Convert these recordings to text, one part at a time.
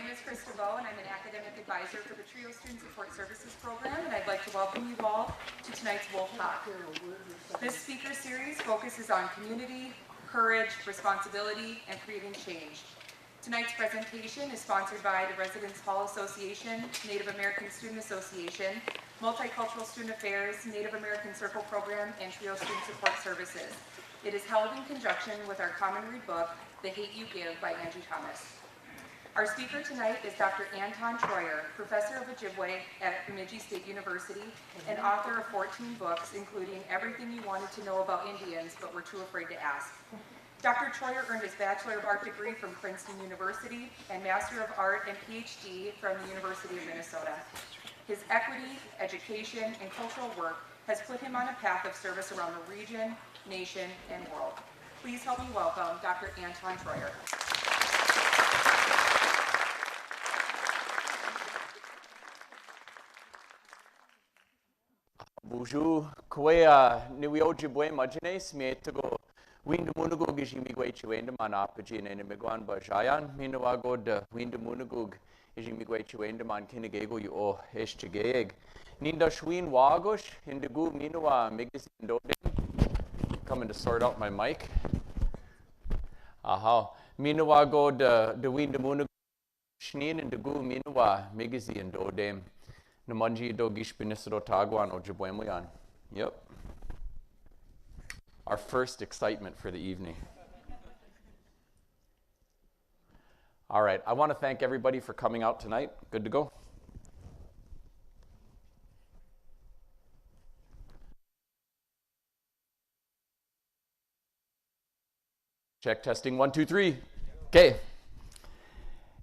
is Chris DeVoe, and I'm an academic advisor for the TRIO Student Support Services Program, and I'd like to welcome you all to tonight's Wolf Talk. This speaker series focuses on community, courage, responsibility, and creating change. Tonight's presentation is sponsored by the Residence Hall Association, Native American Student Association, Multicultural Student Affairs, Native American Circle Program, and TRIO Student Support Services. It is held in conjunction with our common read book, The Hate You Give by Angie Thomas. Our speaker tonight is Dr. Anton Treuer, professor of Ojibwe at Bemidji State University and author of 14 books, including Everything You Wanted to Know About Indians But Were Too Afraid to Ask. Dr. Treuer earned his Bachelor of Art degree from Princeton University and Master of Art and PhD from the University of Minnesota. His equity, education, and cultural work has put him on a path of service around the region, nation, and world. Please help me welcome Dr. Anton Treuer. Bonjour, Koea Nui Ojibwe Majines, Mietago, Windamunugug is Imigway Chuenda Manapajin and Imiguan Bajayan, Minawagod, Windamunugug is Imigway Chuenda Man Kinegego, you o Heshchigeg. Ninda Schween Wagosh, Hindagu Minawa, Migis coming to sort out my mic. Aha, Minawagod, the Windamunugug, Shneen and the Gu Minawa, Migizi and Dodem. Namanji Dogish Binisro Tagwan Ojibwe. Yep. Our first excitement for the evening. All right, I want to thank everybody for coming out tonight. Good to go? Check, testing, 1, 2, 3. Okay.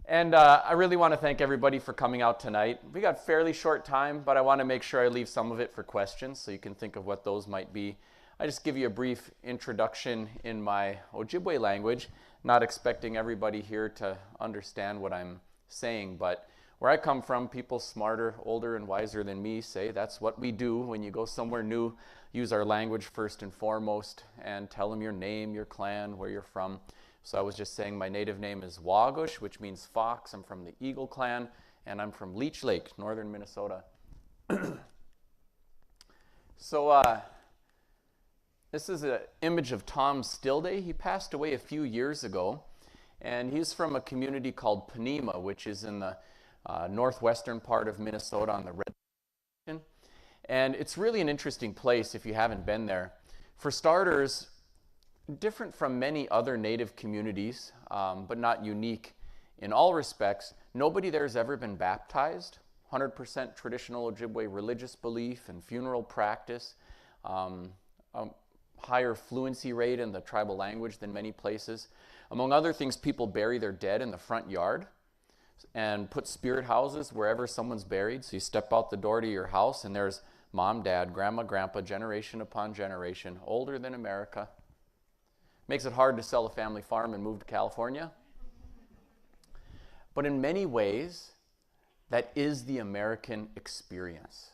And I really want to thank everybody for coming out tonight. We got fairly short time, but I want to make sure I leave some of it for questions so you can think of what those might be. I just give you a brief introduction in my Ojibwe language, not expecting everybody here to understand what I'm saying, but where I come from, people smarter, older, and wiser than me say that's what we do when you go somewhere new. Use our language first and foremost and tell them your name, your clan, where you're from. So I was just saying my native name is Wagush, which means fox. I'm from the Eagle clan, and I'm from Leech Lake, northern Minnesota. So this is an image of Tom Stillday. He passed away a few years ago, and he's from a community called Panema, which is in the northwestern part of Minnesota on the Red River. And it's really an interesting place if you haven't been there. For starters, different from many other native communities, but not unique in all respects. Nobody there has ever been baptized. 100% traditional Ojibwe religious belief and funeral practice. A higher fluency rate in the tribal language than many places. Among other things, people bury their dead in the front yard and put spirit houses wherever someone's buried. So you step out the door to your house and there's mom, dad, grandma, grandpa, generation upon generation, older than America. Makes it hard to sell a family farm and move to California. But in many ways, that is the American experience.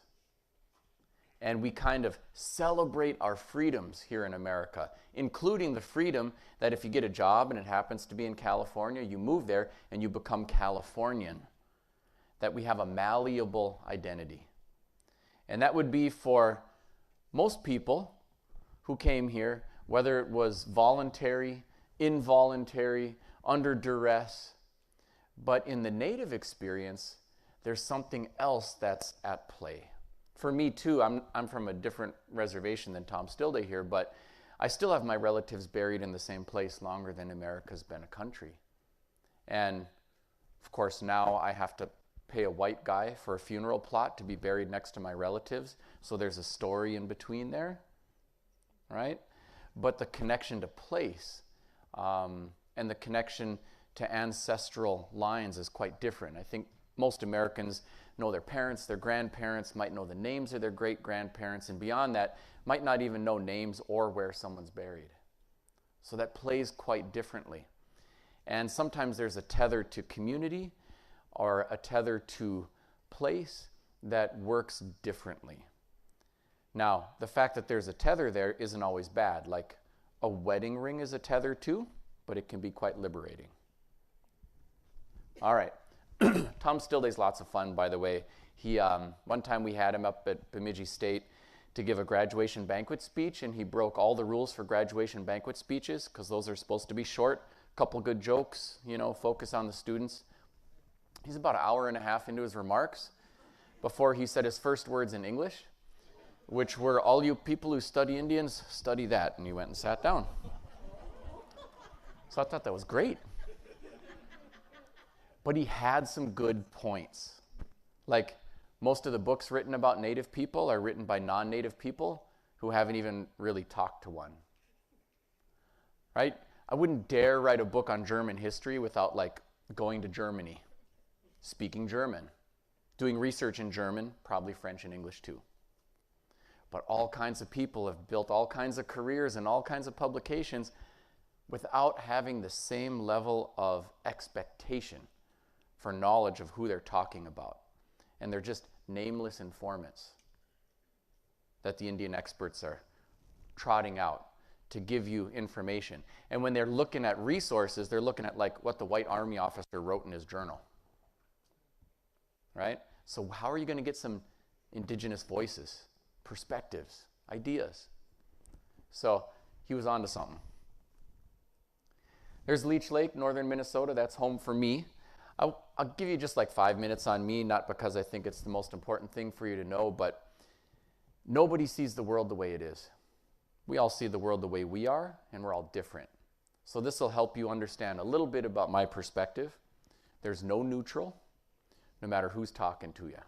And we kind of celebrate our freedoms here in America, including the freedom that if you get a job and it happens to be in California, you move there and you become Californian. That we have a malleable identity. And that would be for most people who came here, whether it was voluntary, involuntary, under duress. But in the native experience, there's something else that's at play. For me too, I'm from a different reservation than Tom Stillday here, but I still have my relatives buried in the same place longer than America's been a country. And of course now I have to pay a white guy for a funeral plot to be buried next to my relatives, so there's a story in between there, right? But the connection to place and the connection to ancestral lines is quite different. I think most Americans know their parents, their grandparents, might know the names of their great-grandparents, and beyond that, might not even know names or where someone's buried. So that plays quite differently. And sometimes there's a tether to community or a tether to place that works differently. Now, the fact that there's a tether there isn't always bad. Like a wedding ring is a tether too, but it can be quite liberating. All right. Tom Stillday's lots of fun, by the way. He, one time we had him up at Bemidji State to give a graduation banquet speech, and he broke all the rules for graduation banquet speeches, because those are supposed to be short, couple good jokes, you know, focus on the students. He's about an hour and a half into his remarks before he said his first words in English, which were, "All you people who study Indians, study that." And he went and sat down. So I thought that was great. But he had some good points. Like, most of the books written about Native people are written by non-Native people who haven't even really talked to one. Right? I wouldn't dare write a book on German history without, like, going to Germany, speaking German, doing research in German, probably French and English too. But all kinds of people have built all kinds of careers and all kinds of publications without having the same level of expectation for knowledge of who they're talking about. And they're just nameless informants that the Indian experts are trotting out to give you information. And when they're looking at resources, they're looking at like what the white army officer wrote in his journal. Right? So how are you going to get some indigenous voices, perspectives, ideas? So he was onto something. There's Leech Lake, northern Minnesota. That's home for me. I'll give you just like 5 minutes on me, not because I think it's the most important thing for you to know, but nobody sees the world the way it is. We all see the world the way we are, and we're all different. So this will help you understand a little bit about my perspective. There's no neutral, no matter who's talking to you.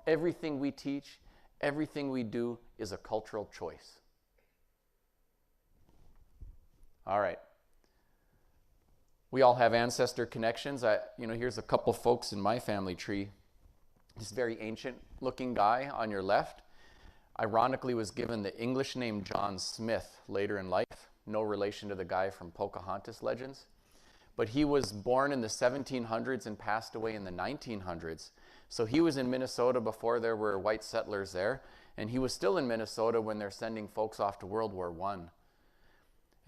Everything we teach, everything we do is a cultural choice. All right. We all have ancestor connections. Here's a couple folks in my family tree. This very ancient looking guy on your left, ironically was given the English name John Smith later in life. No relation to the guy from Pocahontas legends. But he was born in the 1700s and passed away in the 1900s. So he was in Minnesota before there were white settlers there. And he was still in Minnesota when they're sending folks off to World War I.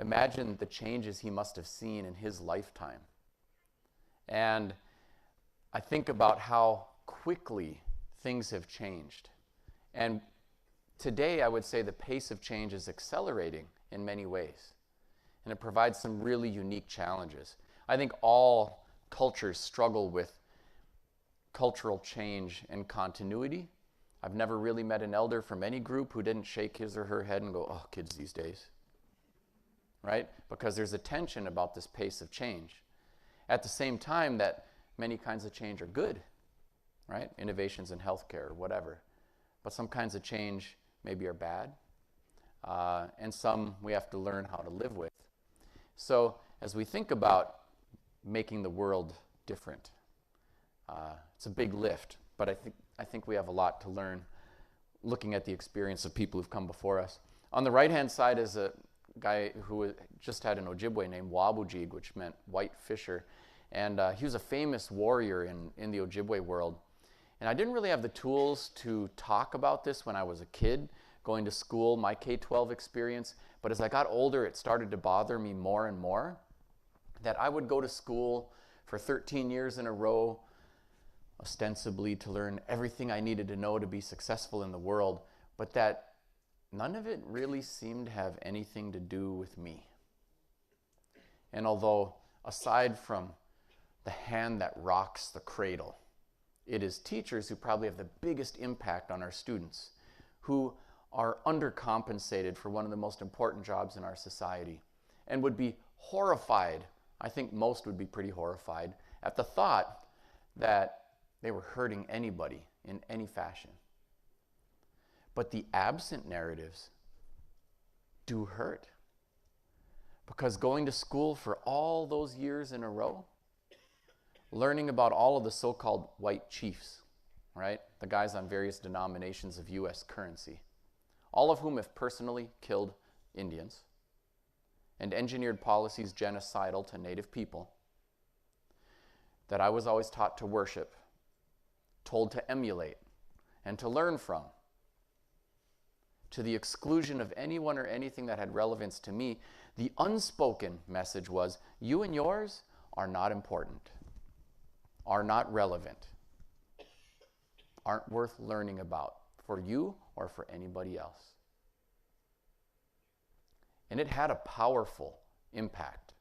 Imagine the changes he must have seen in his lifetime. And I think about how quickly things have changed. And today, I would say the pace of change is accelerating in many ways. And it provides some really unique challenges. I think all cultures struggle with cultural change and continuity. I've never really met an elder from any group who didn't shake his or her head and go, "Oh, kids these days." Right? Because there's a tension about this pace of change. At the same time that many kinds of change are good, right? Innovations in healthcare or whatever. But some kinds of change maybe are bad, and some we have to learn how to live with. So as we think about making the world different, it's a big lift, but I think we have a lot to learn looking at the experience of people who've come before us. On the right-hand side is a guy who just had an Ojibwe named Wabujig, which meant white fisher. And he was a famous warrior in the Ojibwe world. And I didn't really have the tools to talk about this when I was a kid, going to school, my K-12 experience. But as I got older, it started to bother me more and more that I would go to school for 13 years in a row, ostensibly to learn everything I needed to know to be successful in the world, but that none of it really seemed to have anything to do with me. And although, aside from the hand that rocks the cradle, it is teachers who probably have the biggest impact on our students, who are undercompensated for one of the most important jobs in our society, and would be horrified, I think most would be pretty horrified, at the thought that they were hurting anybody in any fashion. But the absent narratives do hurt. Because going to school for all those years in a row, learning about all of the so-called white chiefs, right? The guys on various denominations of U.S. currency, all of whom have personally killed Indians and engineered policies genocidal to Native people, that I was always taught to worship, told to emulate, and to learn from, to the exclusion of anyone or anything that had relevance to me. The unspoken message was, you and yours are not important. are not relevant, aren't worth learning about for you or for anybody else. And it had a powerful impact.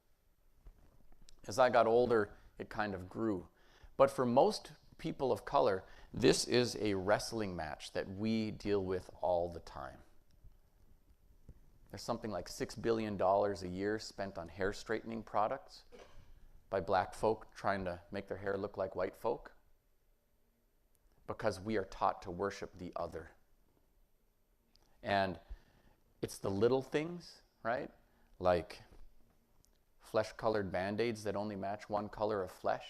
As I got older, it kind of grew. But for most people of color, this is a wrestling match that we deal with all the time. There's something like $6 billion a year spent on hair straightening products by black folk trying to make their hair look like white folk, because we are taught to worship the other. And it's the little things, right? Like flesh-colored Band-Aids that only match one color of flesh.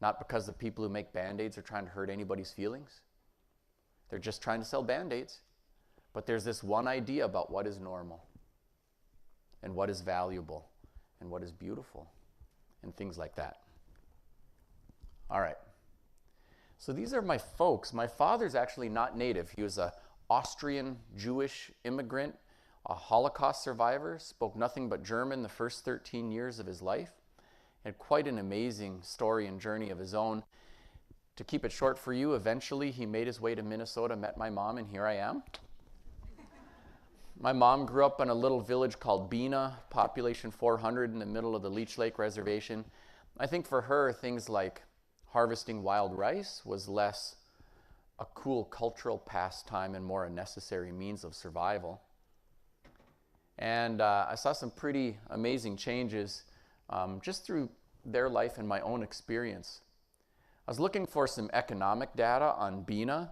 Not because the people who make Band-Aids are trying to hurt anybody's feelings. They're just trying to sell Band-Aids. But there's this one idea about what is normal and what is valuable and what is beautiful and things like that. All right. So these are my folks. My father's actually not native. He was an Austrian Jewish immigrant, a Holocaust survivor, spoke nothing but German the first 13 years of his life. Had quite an amazing story and journey of his own. To keep it short for you, eventually he made his way to Minnesota, met my mom, and here I am. My mom grew up in a little village called Bena, population 400 in the middle of the Leech Lake Reservation. I think for her, things like harvesting wild rice was less a cool cultural pastime and more a necessary means of survival. And I saw some pretty amazing changes just through their life and my own experience. I was looking for some economic data on Bena,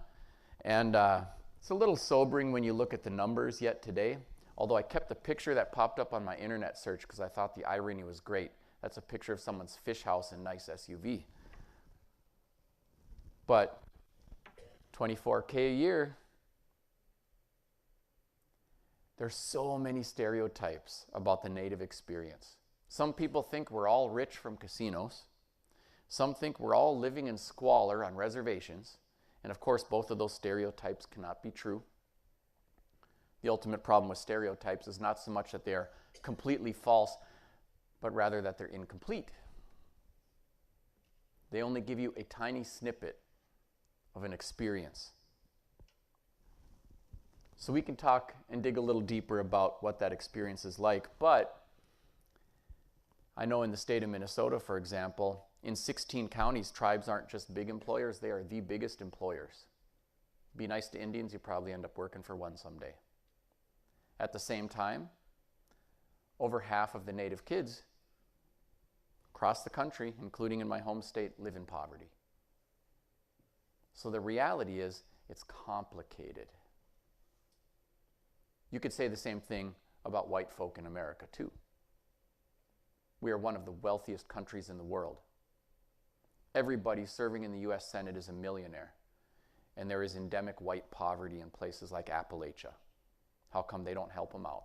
and it's a little sobering when you look at the numbers yet today, although I kept the picture that popped up on my internet search because I thought the irony was great. That's a picture of someone's fish house and nice SUV. But $24K a year, there's so many stereotypes about the Native experience. Some people think we're all rich from casinos. Some think we're all living in squalor on reservations. And of course, both of those stereotypes cannot be true. The ultimate problem with stereotypes is not so much that they are completely false, but rather that they're incomplete. They only give you a tiny snippet of an experience. So we can talk and dig a little deeper about what that experience is like, but I know in the state of Minnesota, for example, in 16 counties, tribes aren't just big employers, they are the biggest employers. Be nice to Indians, you probably end up working for one someday. At the same time, over half of the Native kids across the country, including in my home state, live in poverty. So the reality is, it's complicated. You could say the same thing about white folk in America, too. We are one of the wealthiest countries in the world. Everybody serving in the U.S. Senate is a millionaire, and there is endemic white poverty in places like Appalachia. How come they don't help them out?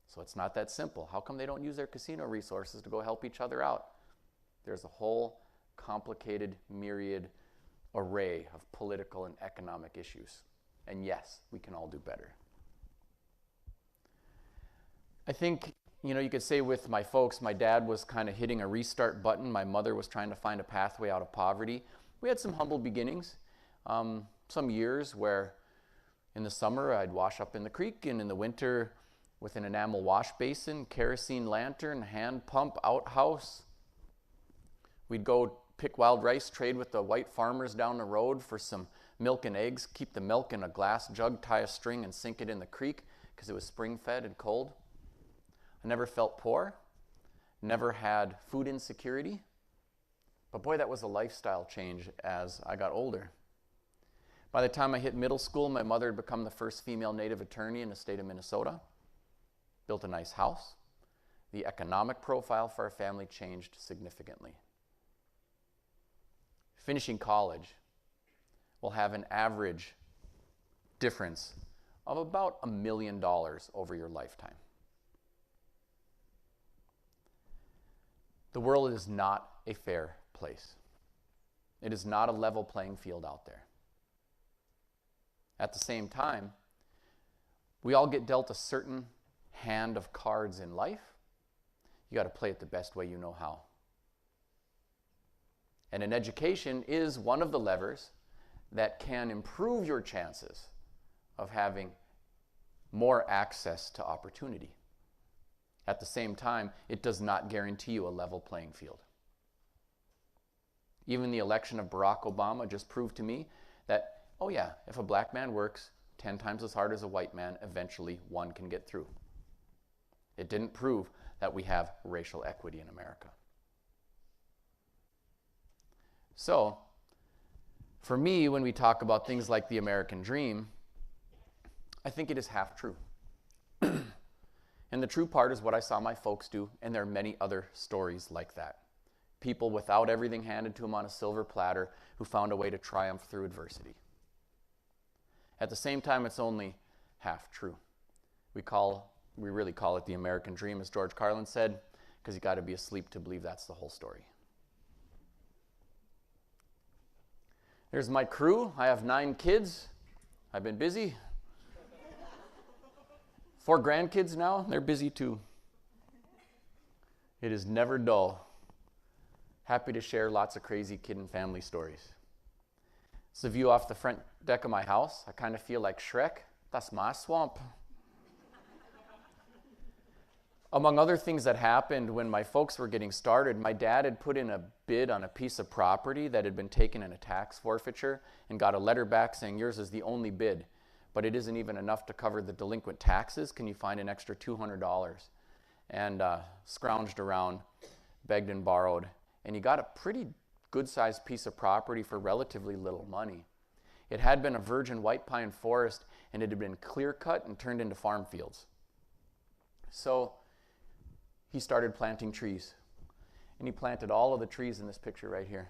So it's not that simple. How come they don't use their casino resources to go help each other out? There's a whole complicated myriad array of political and economic issues. And yes, we can all do better. I think, you could say with my folks, my dad was kind of hitting a restart button. My mother was trying to find a pathway out of poverty. We had some humble beginnings. Some years where in the summer I'd wash up in the creek, and in the winter with an enamel wash basin, kerosene lantern, hand pump, outhouse. We'd go pick wild rice, trade with the white farmers down the road for some milk and eggs, keep the milk in a glass jug, tie a string, and sink it in the creek because it was spring-fed and cold. I never felt poor, never had food insecurity, but boy, that was a lifestyle change as I got older. By the time I hit middle school, my mother had become the first female Native attorney in the state of Minnesota, built a nice house. The economic profile for our family changed significantly. Finishing college will have an average difference of about $1 million over your lifetime. The world is not a fair place. It is not a level playing field out there. At the same time, we all get dealt a certain hand of cards in life. You got to play it the best way you know how. And an education is one of the levers that can improve your chances of having more access to opportunity. At the same time, it does not guarantee you a level playing field. Even the election of Barack Obama just proved to me that, oh yeah, if a black man works 10 times as hard as a white man, eventually one can get through. It didn't prove that we have racial equity in America. So, for me, when we talk about things like the American dream, I think it is half true. And the true part is what I saw my folks do, and there are many other stories like that. People without everything handed to them on a silver platter who found a way to triumph through adversity. At the same time, it's only half true. We really call it the American dream, as George Carlin said, because you got to be asleep to believe that's the whole story. There's my crew. I have 9 kids. I've been busy. 4 grandkids now. They're busy too. It is never dull. Happy to share lots of crazy kid and family stories. It's a view off the front deck of my house. I kind of feel like Shrek. That's my swamp. Among other things that happened when my folks were getting started, my dad had put in a bid on a piece of property that had been taken in a tax forfeiture and got a letter back saying, yours is the only bid, but it isn't even enough to cover the delinquent taxes. Can you find an extra $200? And scrounged around, begged and borrowed, and he got a pretty good-sized piece of property for relatively little money. It had been a virgin white pine forest, and it had been clear-cut and turned into farm fields. So he started planting trees, and he planted all of the trees in this picture right here.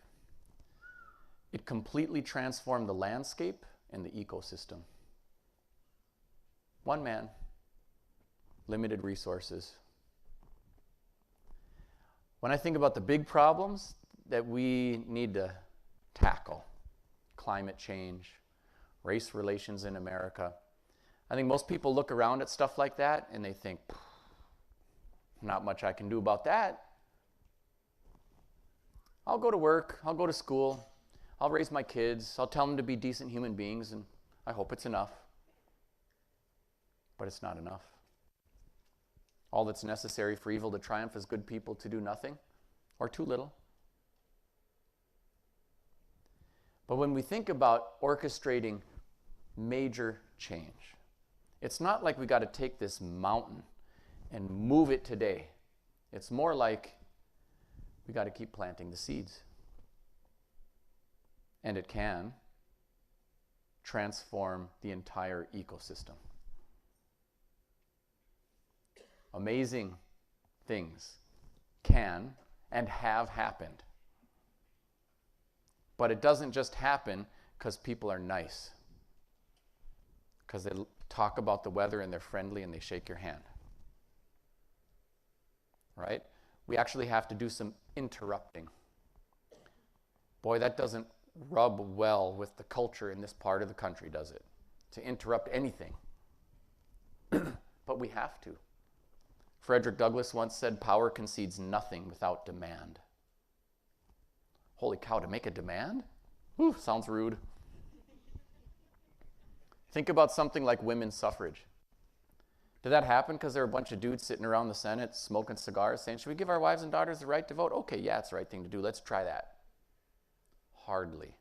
It completely transformed the landscape and the ecosystem. One man, limited resources. When I think about the big problems that we need to tackle, climate change, race relations in America, I think most people look around at stuff like that and they think, not much I can do about that. I'll go to work, I'll go to school, I'll raise my kids, I'll tell them to be decent human beings, and I hope it's enough. But it's not enough. All that's necessary for evil to triumph is good people to do nothing or too little. But when we think about orchestrating major change, it's not like we got to take this mountain and move it today. It's more like we got to keep planting the seeds. And it can transform the entire ecosystem. Amazing things can and have happened. But it doesn't just happen because people are nice, because they talk about the weather and they're friendly and they shake your hand. Right? We actually have to do some interrupting. Boy, that doesn't rub well with the culture in this part of the country, does it? To interrupt anything. But we have to. Frederick Douglass once said, power concedes nothing without demand. Holy cow, to make a demand? Whew, sounds rude. Think about something like women's suffrage. Did that happen because there were a bunch of dudes sitting around the Senate smoking cigars saying, should we give our wives and daughters the right to vote? Okay, yeah, it's the right thing to do. Let's try that. Hardly.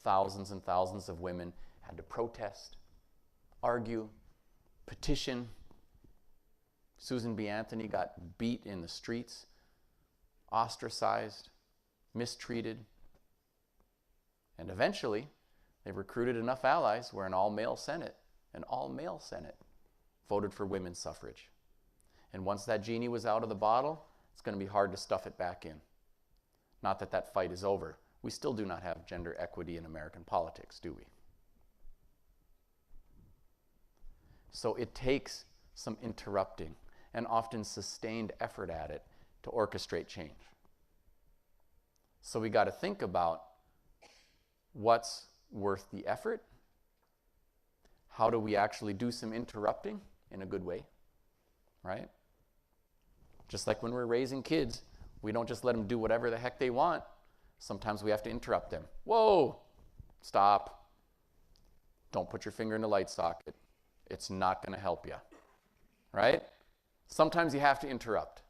Thousands and thousands of women had to protest, argue, petition. Susan B. Anthony got beat in the streets, ostracized, mistreated. And eventually, they recruited enough allies where an all-male Senate voted for women's suffrage. And once that genie was out of the bottle, it's going to be hard to stuff it back in. Not that that fight is over. We still do not have gender equity in American politics, do we? So it takes some interrupting and often sustained effort at it to orchestrate change. So we got to think about what's worth the effort. How do we actually do some interrupting in a good way, right? Just like when we're raising kids, We don't just let them do whatever the heck they want. Sometimes we have to interrupt them. Whoa, stop. Don't put your finger in the light socket. It's not going to help you, right? Sometimes you have to interrupt.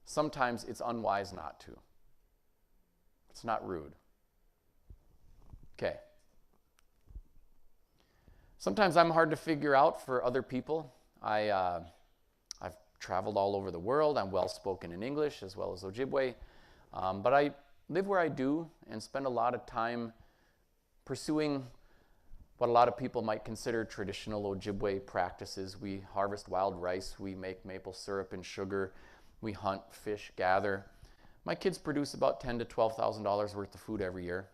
Sometimes it's unwise not to. It's not rude. Okay. Sometimes I'm hard to figure out for other people. I've traveled all over the world. I'm well-spoken in English as well as Ojibwe. But I live where I do and spend a lot of time pursuing what a lot of people might consider traditional Ojibwe practices. We harvest wild rice. We make maple syrup and sugar. We hunt, fish, gather. My kids produce about $10,000 to $12,000 worth of food every year.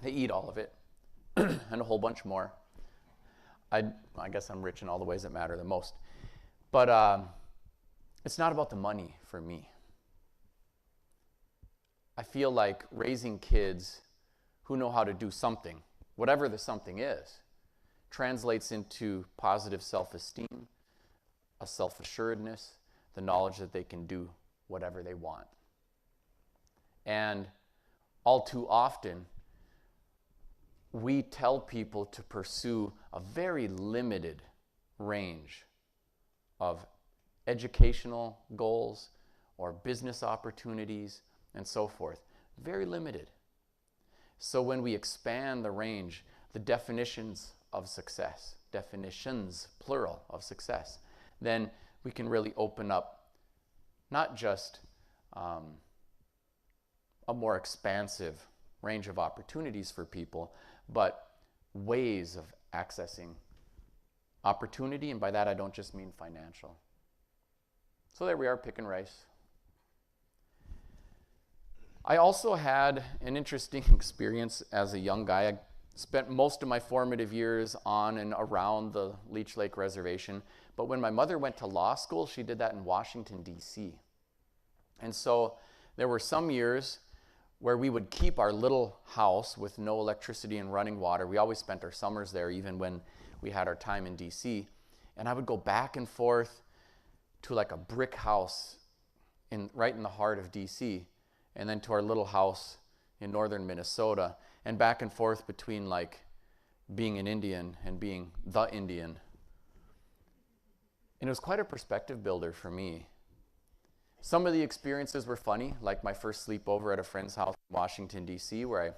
They eat all of it and a whole bunch more. I guess I'm rich in all the ways that matter the most. But it's not about the money for me. I feel like raising kids who know how to do something, whatever the something is, translates into positive self-esteem, a self-assuredness, the knowledge that they can do whatever they want. And all too often, we tell people to pursue a very limited range of educational goals or business opportunities and so forth. Very limited. So when we expand the range, the definitions, plural, of success, then we can really open up not just a more expansive range of opportunities for people, but ways of accessing opportunity, and by that I don't just mean financial. So there we are, picking rice. I also had an interesting experience as a young guy. I spent most of my formative years on and around the Leech Lake Reservation, but when my mother went to law school, she did that in Washington, D.C. And so there were some years where we would keep our little house with no electricity and running water. We always spent our summers there, even when we had our time in D.C. And I would go back and forth to like a brick house right in the heart of D.C., and then to our little house in northern Minnesota, and back and forth between like being an Indian and being the Indian. And it was quite a perspective builder for me. Some of the experiences were funny, like my first sleepover at a friend's house in Washington, D.C., where I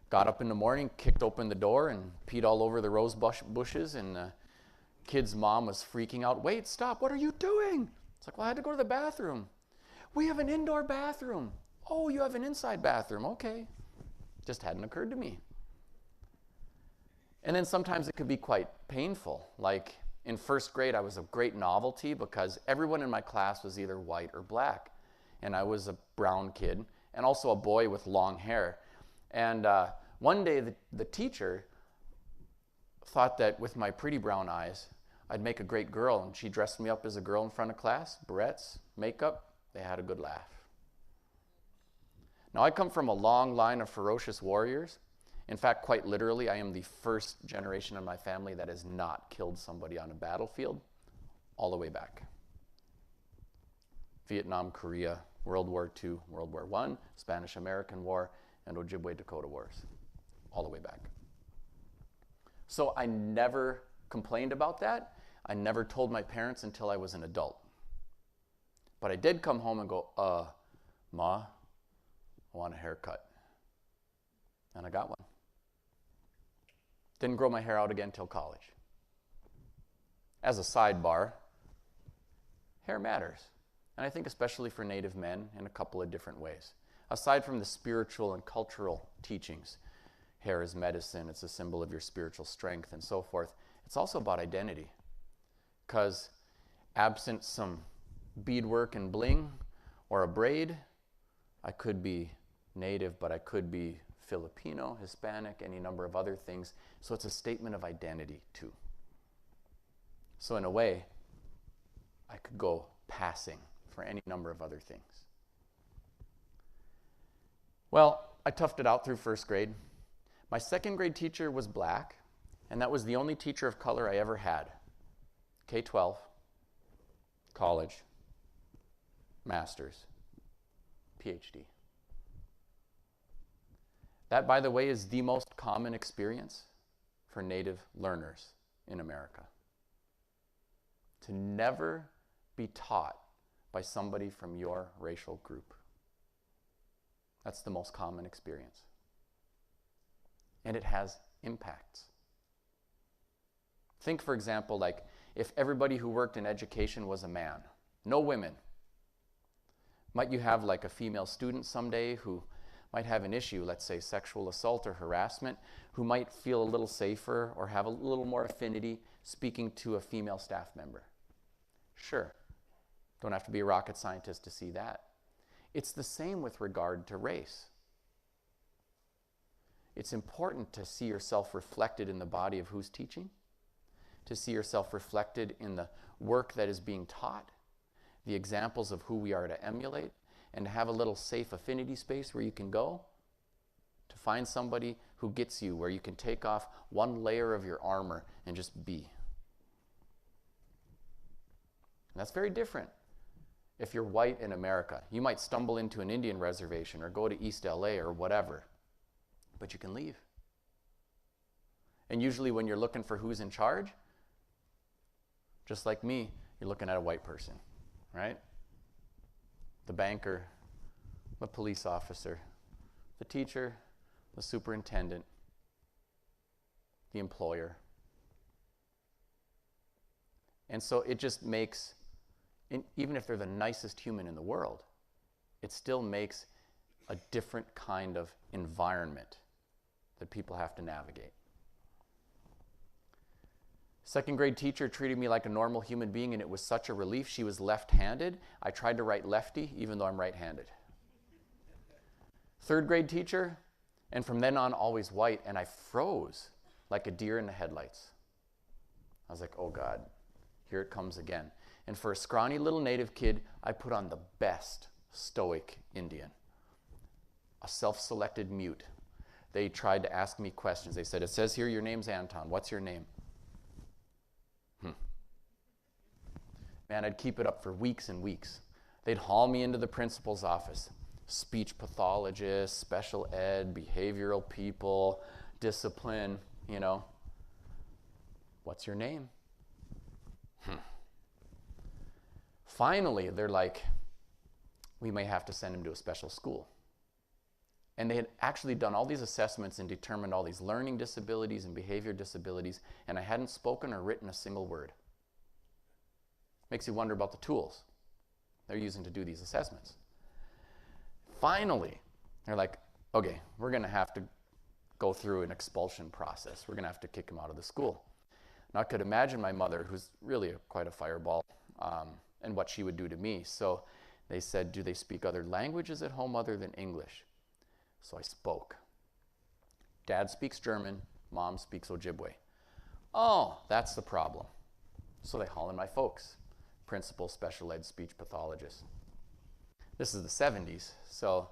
got up in the morning, kicked open the door, and peed all over the rose bushes, and the kid's mom was freaking out. Wait, stop, what are you doing? It's like, well, I had to go to the bathroom. We have an indoor bathroom. Oh, you have an inside bathroom. Okay. Just hadn't occurred to me. And then sometimes it could be quite painful. Like in first grade, I was a great novelty because everyone in my class was either white or black. And I was a brown kid and also a boy with long hair. And one day the teacher thought that with my pretty brown eyes, I'd make a great girl. And she dressed me up as a girl in front of class, barrettes, makeup. They had a good laugh. Now, I come from a long line of ferocious warriors. In fact, quite literally, I am the first generation in my family that has not killed somebody on a battlefield all the way back. Vietnam, Korea, World War II, World War I, Spanish-American War, and Ojibwe-Dakota Wars, all the way back. So I never complained about that. I never told my parents until I was an adult. But I did come home and go, Ma, I want a haircut. And I got one. Didn't grow my hair out again till college. As a sidebar, hair matters. And I think especially for Native men in a couple of different ways. Aside from the spiritual and cultural teachings, hair is medicine, it's a symbol of your spiritual strength and so forth. It's also about identity. Because absent some beadwork and bling or a braid, I could be Native, but I could be Filipino, Hispanic, any number of other things. So it's a statement of identity too. So in a way, I could go passing for any number of other things. Well, I toughed it out through first grade. My second grade teacher was black, and that was the only teacher of color I ever had. K-12, college. master's, PhD. That, by the way, is the most common experience for Native learners in America. To never be taught by somebody from your racial group. That's the most common experience. And it has impacts. Think, for example, like if everybody who worked in education was a man, no women. Might you have like a female student someday who might have an issue, let's say sexual assault or harassment, who might feel a little safer or have a little more affinity speaking to a female staff member? Sure. Don't have to be a rocket scientist to see that. It's the same with regard to race. It's important to see yourself reflected in the body of who's teaching, to see yourself reflected in the work that is being taught, the examples of who we are to emulate, and to have a little safe affinity space where you can go, to find somebody who gets you, where you can take off one layer of your armor and just be. And that's very different. If you're white in America, you might stumble into an Indian reservation or go to East LA or whatever, but you can leave. And usually when you're looking for who's in charge, just like me, you're looking at a white person, right? The banker, the police officer, the teacher, the superintendent, the employer. And so it just makes, even if they're the nicest human in the world, it still makes a different kind of environment that people have to navigate. Second grade teacher treated me like a normal human being, and it was such a relief. She was left-handed. I tried to write lefty, even though I'm right-handed. Third grade teacher, and from then on, always white, and I froze like a deer in the headlights. I was like, oh God, here it comes again. And for a scrawny little Native kid, I put on the best stoic Indian, a self-selected mute. They tried to ask me questions. They said, it says here your name's Anton. What's your name? Man, I'd keep it up for weeks and weeks. They'd haul me into the principal's office. Speech pathologists, special ed, behavioral people, discipline, you know. What's your name? Finally, they're like, we may have to send him to a special school. And they had actually done all these assessments and determined all these learning disabilities and behavior disabilities, and I hadn't spoken or written a single word. Makes you wonder about the tools they're using to do these assessments. Finally, they're like, okay, we're going to have to go through an expulsion process. We're going to have to kick him out of the school. Now, I could imagine my mother, who's really quite a fireball, and what she would do to me. So they said, do they speak other languages at home other than English? So I spoke. Dad speaks German, Mom speaks Ojibwe. Oh, that's the problem. So they haul in my folks, principal, special ed, speech pathologist. This is the 70s, so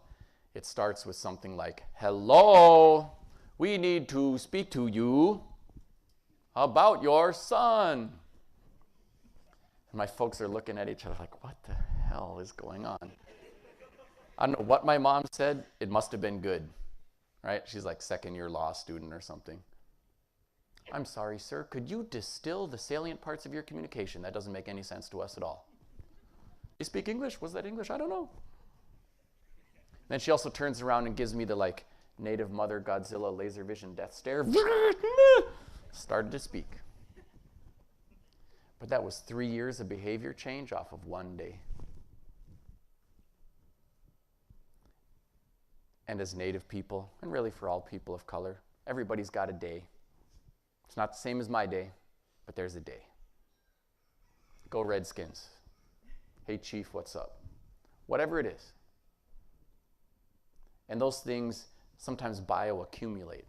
it starts with something like, hello, we need to speak to you about your son. And my folks are looking at each other like, what the hell is going on? I don't know what my mom said. It must have been good, right? She's like second-year law student or something. I'm sorry, sir. Could you distill the salient parts of your communication? That doesn't make any sense to us at all. You speak English? Was that English? I don't know. Then she also turns around and gives me the like native mother Godzilla laser vision death stare. Started to speak. But that was 3 years of behavior change off of one day. And as Native people, and really for all people of color, everybody's got a day. It's not the same as my day, but there's a day. Go Redskins. Hey, Chief, what's up? Whatever it is. And those things sometimes bioaccumulate.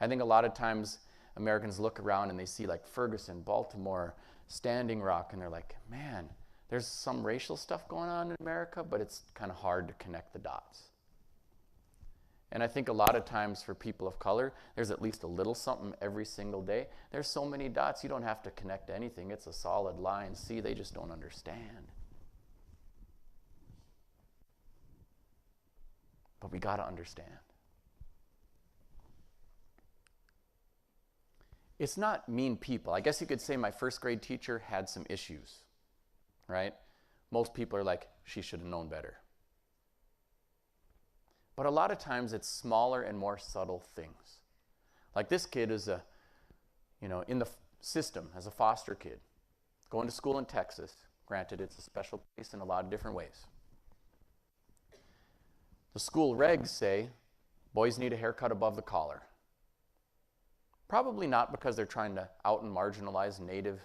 I think a lot of times Americans look around and they see like Ferguson, Baltimore, Standing Rock, and they're like, man, there's some racial stuff going on in America, but it's kind of hard to connect the dots. And I think a lot of times for people of color, there's at least a little something every single day. There's so many dots, you don't have to connect anything. It's a solid line. See, they just don't understand. But we got to understand. It's not mean people. I guess you could say my first grade teacher had some issues, right? Most people are like, she should have known better. But a lot of times it's smaller and more subtle things. Like this kid is in the system as a foster kid, going to school in Texas. Granted, it's a special place in a lot of different ways. The school regs say boys need a haircut above the collar. Probably not because they're trying to out and marginalize Native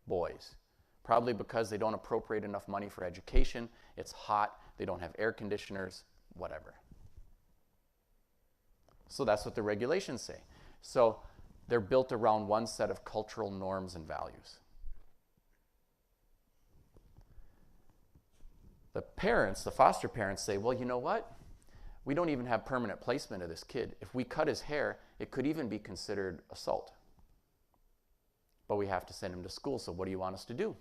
boys. Probably because they don't appropriate enough money for education. It's hot, they don't have air conditioners, whatever. So that's what the regulations say. So they're built around one set of cultural norms and values. The parents, the foster parents say, well, you know what? We don't even have permanent placement of this kid. If we cut his hair, it could even be considered assault. But we have to send him to school, so what do you want us to do?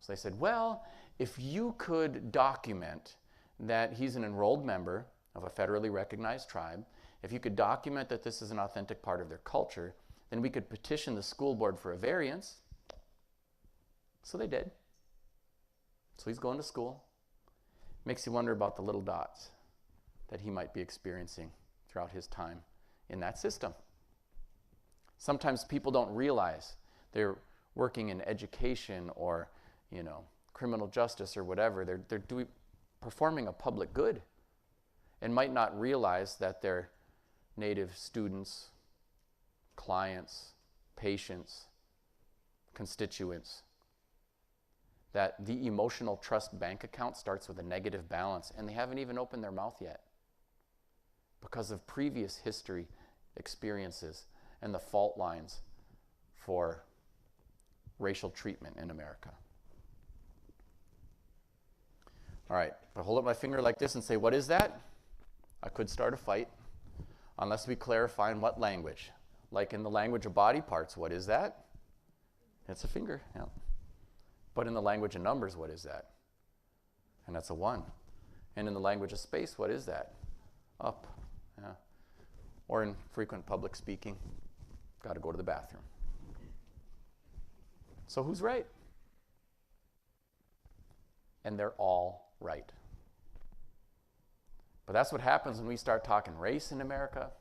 So they said, well, if you could document that he's an enrolled member of a federally recognized tribe, if you could document that this is an authentic part of their culture, then we could petition the school board for a variance. So they did. So he's going to school. Makes you wonder about the little dots that he might be experiencing throughout his time in that system. Sometimes people don't realize they're working in education or, criminal justice or whatever. They're performing a public good and might not realize that their Native students, clients, patients, constituents, that the emotional trust bank account starts with a negative balance and they haven't even opened their mouth yet because of previous history experiences and the fault lines for racial treatment in America. All right, if I hold up my finger like this and say, what is that? I could start a fight unless we clarify in what language. Like in the language of body parts, what is that? It's a finger, yeah. But in the language of numbers, what is that? And that's a 1. And in the language of space, what is that? Up, yeah. Or in frequent public speaking, got to go to the bathroom. So who's right? And they're all right. But that's what happens when we start talking race in America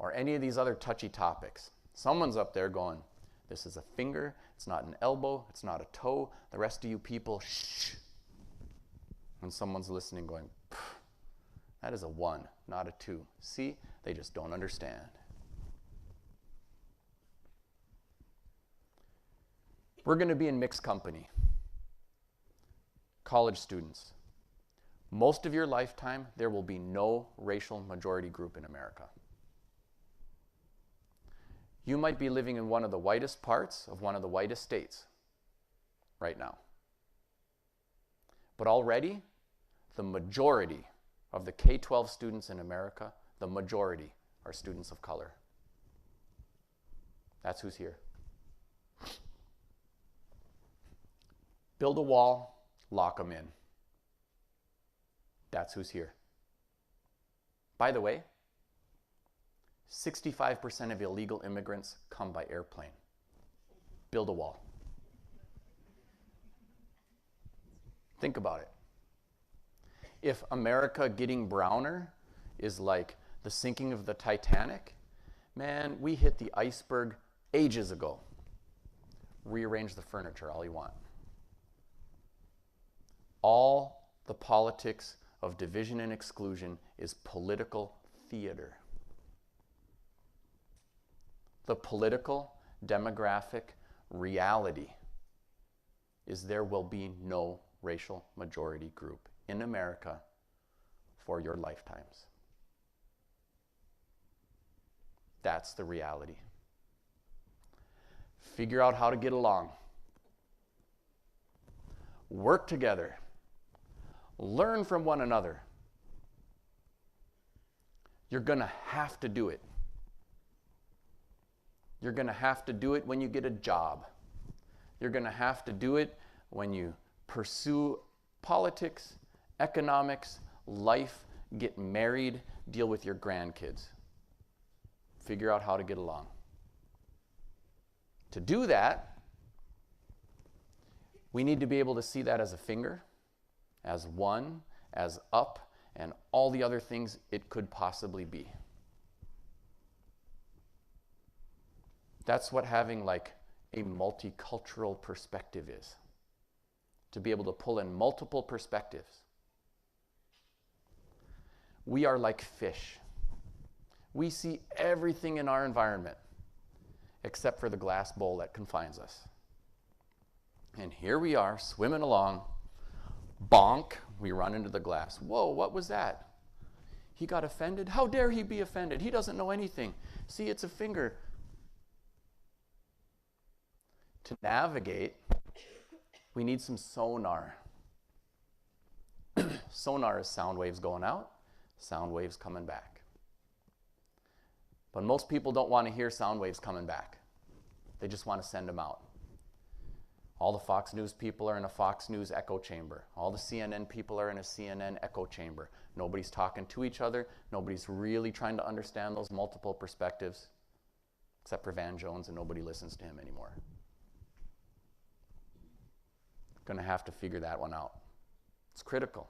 or any of these other touchy topics. Someone's up there going, this is a finger, it's not an elbow, it's not a toe. The rest of you people, shh. And someone's listening going, that is a 1, not a 2. See, they just don't understand. We're going to be in mixed company. College students. Most of your lifetime, there will be no racial majority group in America. You might be living in one of the whitest parts of one of the whitest states right now. But already, the majority of the K-12 students in America, the majority are students of color. That's who's here. Build a wall, lock them in. That's who's here. By the way, 65% of illegal immigrants come by airplane. Build a wall. Think about it. If America getting browner is like the sinking of the Titanic, man, we hit the iceberg ages ago. Rearrange the furniture all you want. All the politics of division and exclusion is political theater. The political demographic reality is there will be no racial majority group in America for your lifetimes. That's the reality. Figure out how to get along. Work together. Learn from one another. You're going to have to do it. You're going to have to do it when you get a job. You're going to have to do it when you pursue politics, economics, life, get married, deal with your grandkids. Figure out how to get along. To do that, we need to be able to see that as a finger, as one, as up, and all the other things it could possibly be. That's what having like a multicultural perspective is. To be able to pull in multiple perspectives. We are like fish. We see everything in our environment except for the glass bowl that confines us. And here we are swimming along. Bonk, we run into the glass. Whoa, what was that? He got offended? How dare he be offended? He doesn't know anything. See, it's a finger. To navigate, we need some sonar. Sonar is sound waves going out, sound waves coming back. But most people don't want to hear sound waves coming back. They just want to send them out. All the Fox News people are in a Fox News echo chamber. All the CNN people are in a CNN echo chamber. Nobody's talking to each other. Nobody's really trying to understand those multiple perspectives, except for Van Jones, and nobody listens to him anymore. Going to have to figure that one out. It's critical.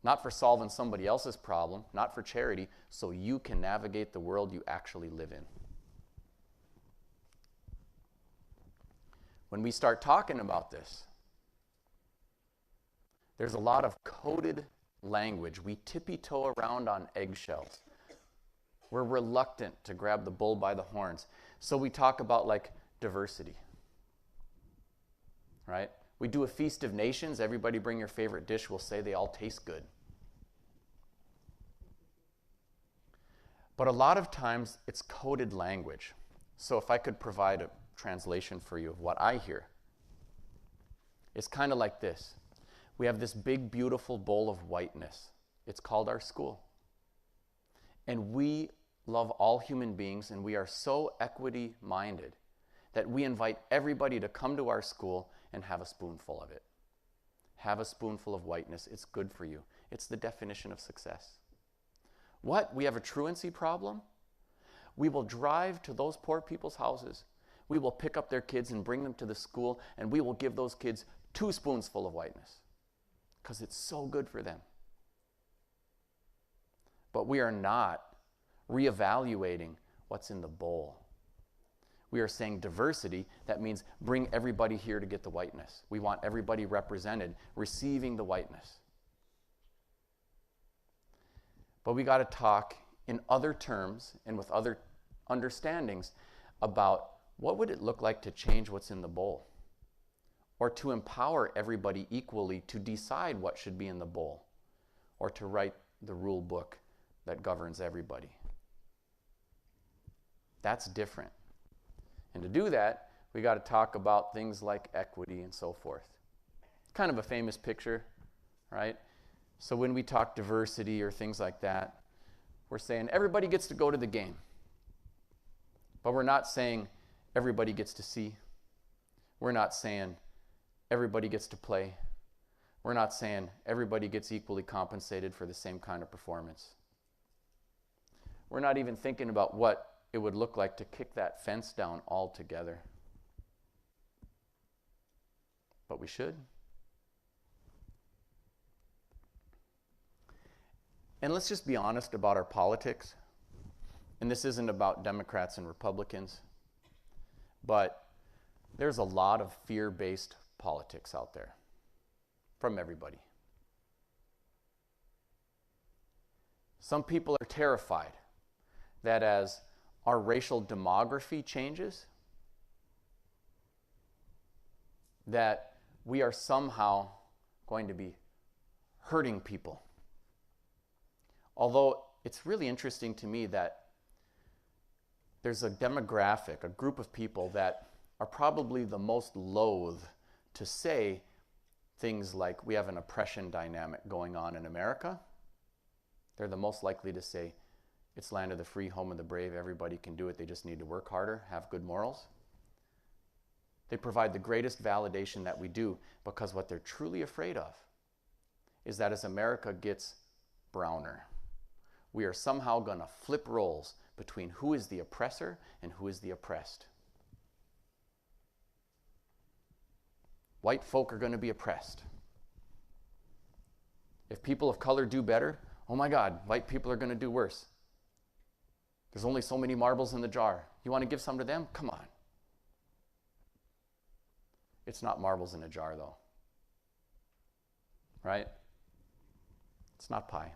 Not for solving somebody else's problem, not for charity, so you can navigate the world you actually live in. When we start talking about this, there's a lot of coded language. We tippy-toe around on eggshells. We're reluctant to grab the bull by the horns. So we talk about like diversity. Right? We do a feast of nations. Everybody bring your favorite dish. We'll say they all taste good. But a lot of times it's coded language. So if I could provide a translation for you of what I hear, it's kind of like this. We have this big, beautiful bowl of whiteness. It's called our school. And we love all human beings, and we are so equity-minded that we invite everybody to come to our school and have a spoonful of it. Have a spoonful of whiteness. It's good for you. It's the definition of success. What? We have a truancy problem? We will drive to those poor people's houses. We will pick up their kids and bring them to the school, and we will give those kids 2 spoonsful of whiteness because it's so good for them. But we are not reevaluating what's in the bowl. We are saying diversity. That means bring everybody here to get the whiteness. We want everybody represented, receiving the whiteness. But we got to talk in other terms and with other understandings about what would it look like to change what's in the bowl, or to empower everybody equally to decide what should be in the bowl, or to write the rule book that governs everybody. That's different. And to do that, we got to talk about things like equity and so forth. It's kind of a famous picture, right? So when we talk diversity or things like that, we're saying everybody gets to go to the game. But we're not saying everybody gets to see. We're not saying everybody gets to play. We're not saying everybody gets equally compensated for the same kind of performance. We're not even thinking about what it would look like to kick that fence down altogether. But we should. And let's just be honest about our politics. And this isn't about Democrats and Republicans, but there's a lot of fear-based politics out there from everybody. Some people are terrified that as our racial demography changes, that we are somehow going to be hurting people. Although it's really interesting to me that there's a demographic, a group of people that are probably the most loath to say things like we have an oppression dynamic going on in America. They're the most likely to say it's land of the free, home of the brave, everybody can do it, they just need to work harder, have good morals. They provide the greatest validation that we do because what they're truly afraid of is that as America gets browner, we are somehow going to flip roles between who is the oppressor and who is the oppressed. White folk are going to be oppressed. If people of color do better, oh my God, white people are going to do worse. There's only so many marbles in the jar. You want to give some to them? Come on. It's not marbles in a jar, though. Right? It's not pie.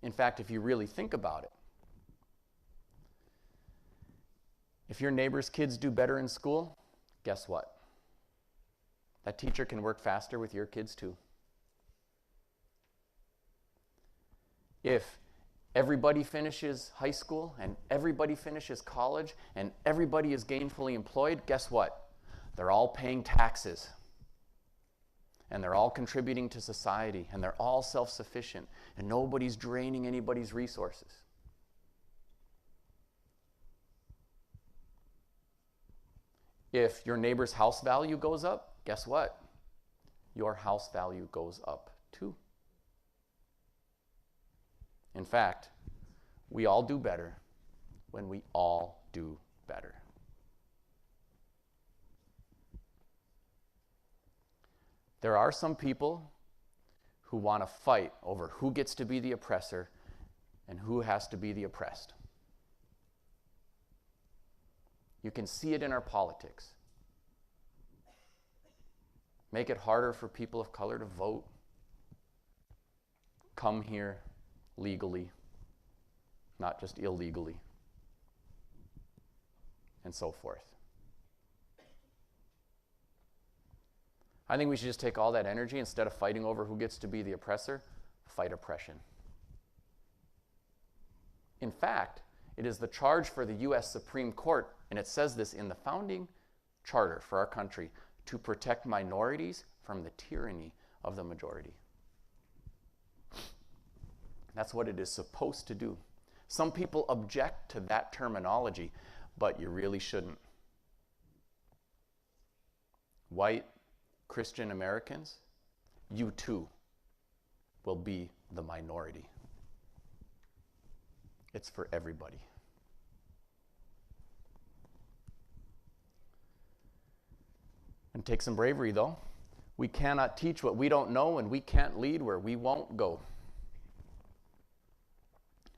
In fact, if you really think about it, if your neighbor's kids do better in school, guess what? That teacher can work faster with your kids too. If everybody finishes high school and everybody finishes college and everybody is gainfully employed, guess what? They're all paying taxes. And they're all contributing to society, and they're all self-sufficient, and nobody's draining anybody's resources. If your neighbor's house value goes up, guess what? Your house value goes up too. In fact, we all do better when we all do better. There are some people who want to fight over who gets to be the oppressor and who has to be the oppressed. You can see it in our politics. Make it harder for people of color to vote, come here legally, not just illegally, and so forth. I think we should just take all that energy, instead of fighting over who gets to be the oppressor, fight oppression. In fact, it is the charge for the U.S. Supreme Court, and it says this in the founding charter for our country, to protect minorities from the tyranny of the majority. That's what it is supposed to do. Some people object to that terminology, but you really shouldn't. White Christian Americans, you too will be the minority. It's for everybody. And take some bravery, though. We cannot teach what we don't know, and we can't lead where we won't go.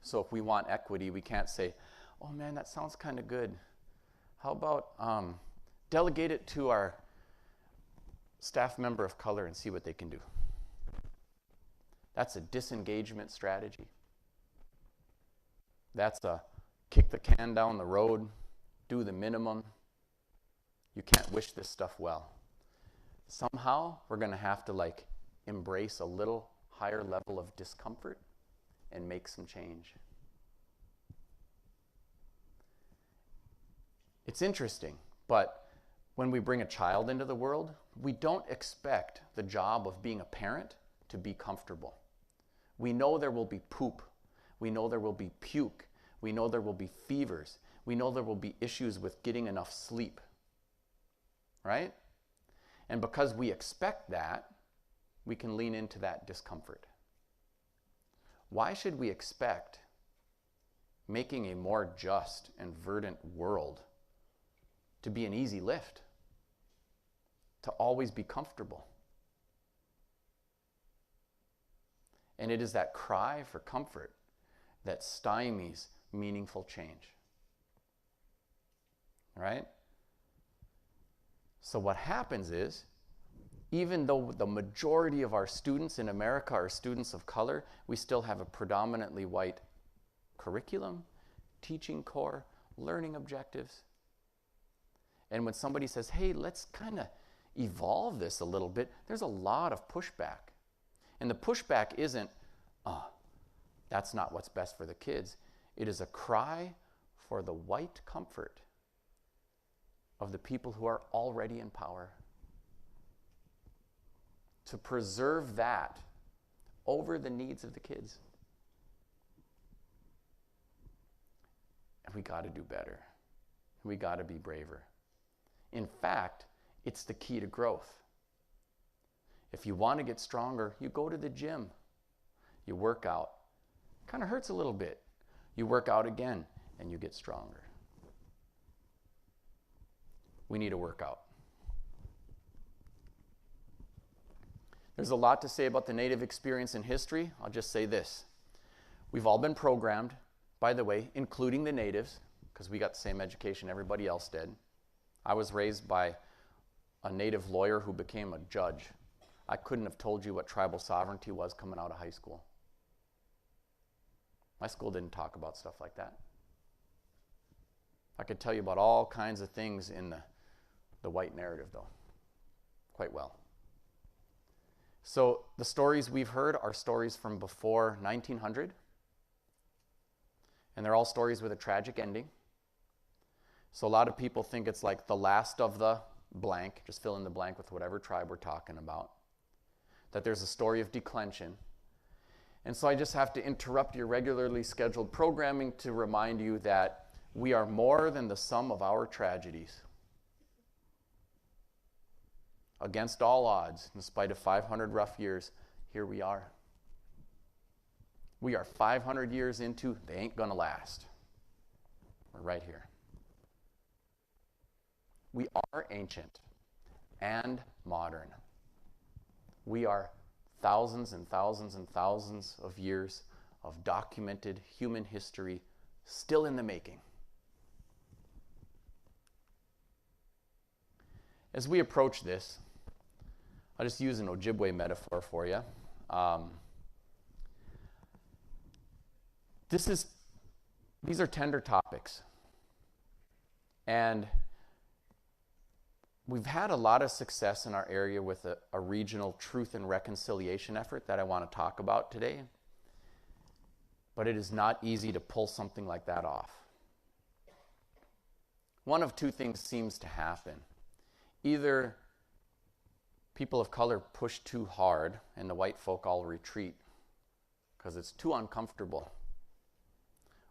So if we want equity, we can't say, oh man, that sounds kind of good. How about delegate it to our staff member of color and see what they can do. That's a disengagement strategy. That's a kick the can down the road, do the minimum. You can't wish this stuff well. Somehow we're going to have to embrace a little higher level of discomfort and make some change. It's interesting, but when we bring a child into the world, we don't expect the job of being a parent to be comfortable. We know there will be poop. We know there will be puke. We know there will be fevers. We know there will be issues with getting enough sleep. Right? And because we expect that, we can lean into that discomfort. Why should we expect making a more just and verdant world to be an easy lift? To always be comfortable? And it is that cry for comfort that stymies meaningful change. Right? So what happens is, even though the majority of our students in America are students of color, we still have a predominantly white curriculum, teaching core, learning objectives. And when somebody says, hey, let's kind of evolve this a little bit, there's a lot of pushback. And the pushback isn't, that's not what's best for the kids. It is a cry for the white comfort of the people who are already in power. To preserve that over the needs of the kids. And we got to do better. We got to be braver. In fact, it's the key to growth. If you want to get stronger, you go to the gym. You work out. Kind of hurts a little bit. You work out again and you get stronger. We need a workout. There's a lot to say about the Native experience in history. I'll just say this. We've all been programmed, by the way, including the Natives, because we got the same education everybody else did. I was raised by a Native lawyer who became a judge. I couldn't have told you what tribal sovereignty was coming out of high school. My school didn't talk about stuff like that. I could tell you about all kinds of things in the white narrative, though, quite well. So the stories we've heard are stories from before 1900, and they're all stories with a tragic ending. So a lot of people think it's like the last of the blank, just fill in the blank with whatever tribe we're talking about, that there's a story of declension. And so I just have to interrupt your regularly scheduled programming to remind you that we are more than the sum of our tragedies. Against all odds, in spite of 500 rough years, here we are. We are 500 years into, they ain't gonna last. We're right here. We are ancient and modern. We are thousands and thousands and thousands of years of documented human history still in the making. As we approach this, I'll just use an Ojibwe metaphor for you. These are tender topics. And we've had a lot of success in our area with a regional truth and reconciliation effort that I want to talk about today. But it is not easy to pull something like that off. One of two things seems to happen. Either people of color push too hard and the white folk all retreat because it's too uncomfortable.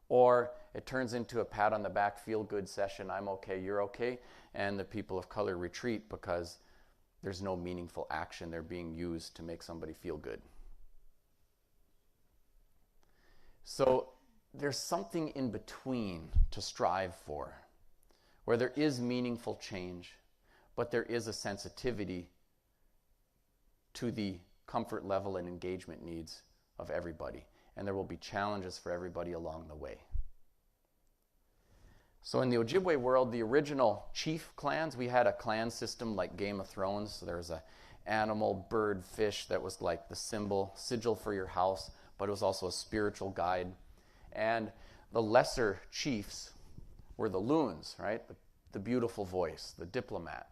Or it turns into a pat on the back, feel good session, I'm okay, you're okay, and the people of color retreat because there's no meaningful action they're being used to make somebody feel good. So there's something in between to strive for, where there is meaningful change, but there is a sensitivity to the comfort level and engagement needs of everybody. And there will be challenges for everybody along the way. So in the Ojibwe world, the original chief clans, we had a clan system like Game of Thrones. So there was an animal, bird, fish that was like the sigil for your house, but it was also a spiritual guide. And the lesser chiefs were the loons, right? The beautiful voice, the diplomat.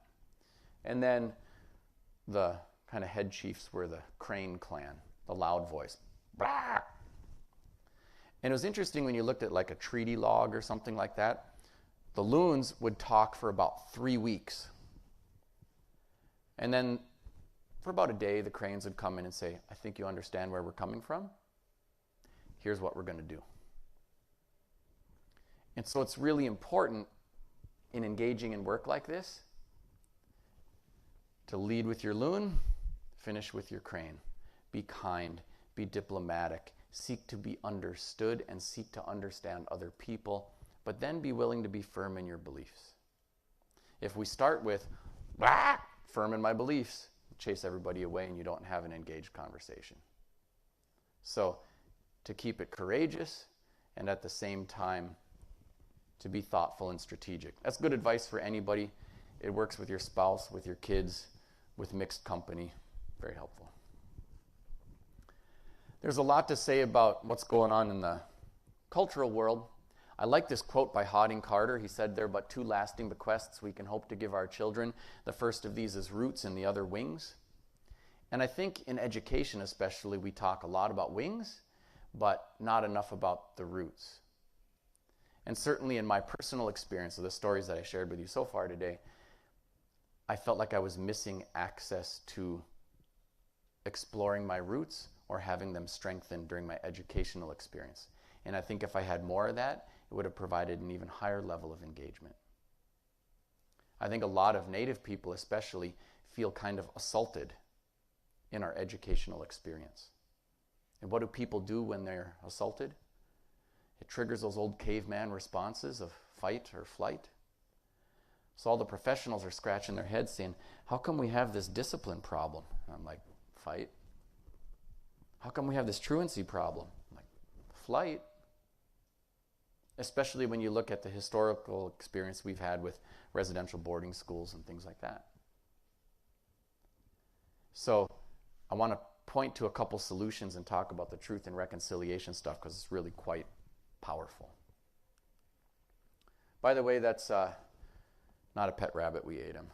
And then the kind of head chiefs were the Crane clan, the loud voice. Blah! And it was interesting when you looked at like a treaty log or something like that, the loons would talk for about 3 weeks. And then for about a day, the Cranes would come in and say, I think you understand where we're coming from. Here's what we're going to do. And so it's really important in engaging in work like this to lead with your loon, finish with your Crane. Be kind, be diplomatic, seek to be understood and seek to understand other people, but then be willing to be firm in your beliefs. If we start with, firm in my beliefs, chase everybody away and you don't have an engaged conversation. So to keep it courageous and at the same time to be thoughtful and strategic. That's good advice for anybody. It works with your spouse, with your kids, with mixed company. Very helpful. There's a lot to say about what's going on in the cultural world. I like this quote by Harding Carter. He said, there are but two lasting bequests we can hope to give our children. The first of these is roots and the other wings. And I think in education especially, we talk a lot about wings, but not enough about the roots. And certainly in my personal experience of the stories that I shared with you so far today, I felt like I was missing access to exploring my roots or having them strengthened during my educational experience. And I think if I had more of that, it would have provided an even higher level of engagement. I think a lot of Native people especially feel kind of assaulted in our educational experience. And what do people do when they're assaulted? It triggers those old caveman responses of fight or flight. So all the professionals are scratching their heads saying, how come we have this discipline problem? And I'm like, fight. How come we have this truancy problem? I'm like, flight. Especially when you look at the historical experience we've had with residential boarding schools and things like that. So I want to point to a couple solutions and talk about the truth and reconciliation stuff because it's really quite powerful. By the way, that's not a pet rabbit, we ate him.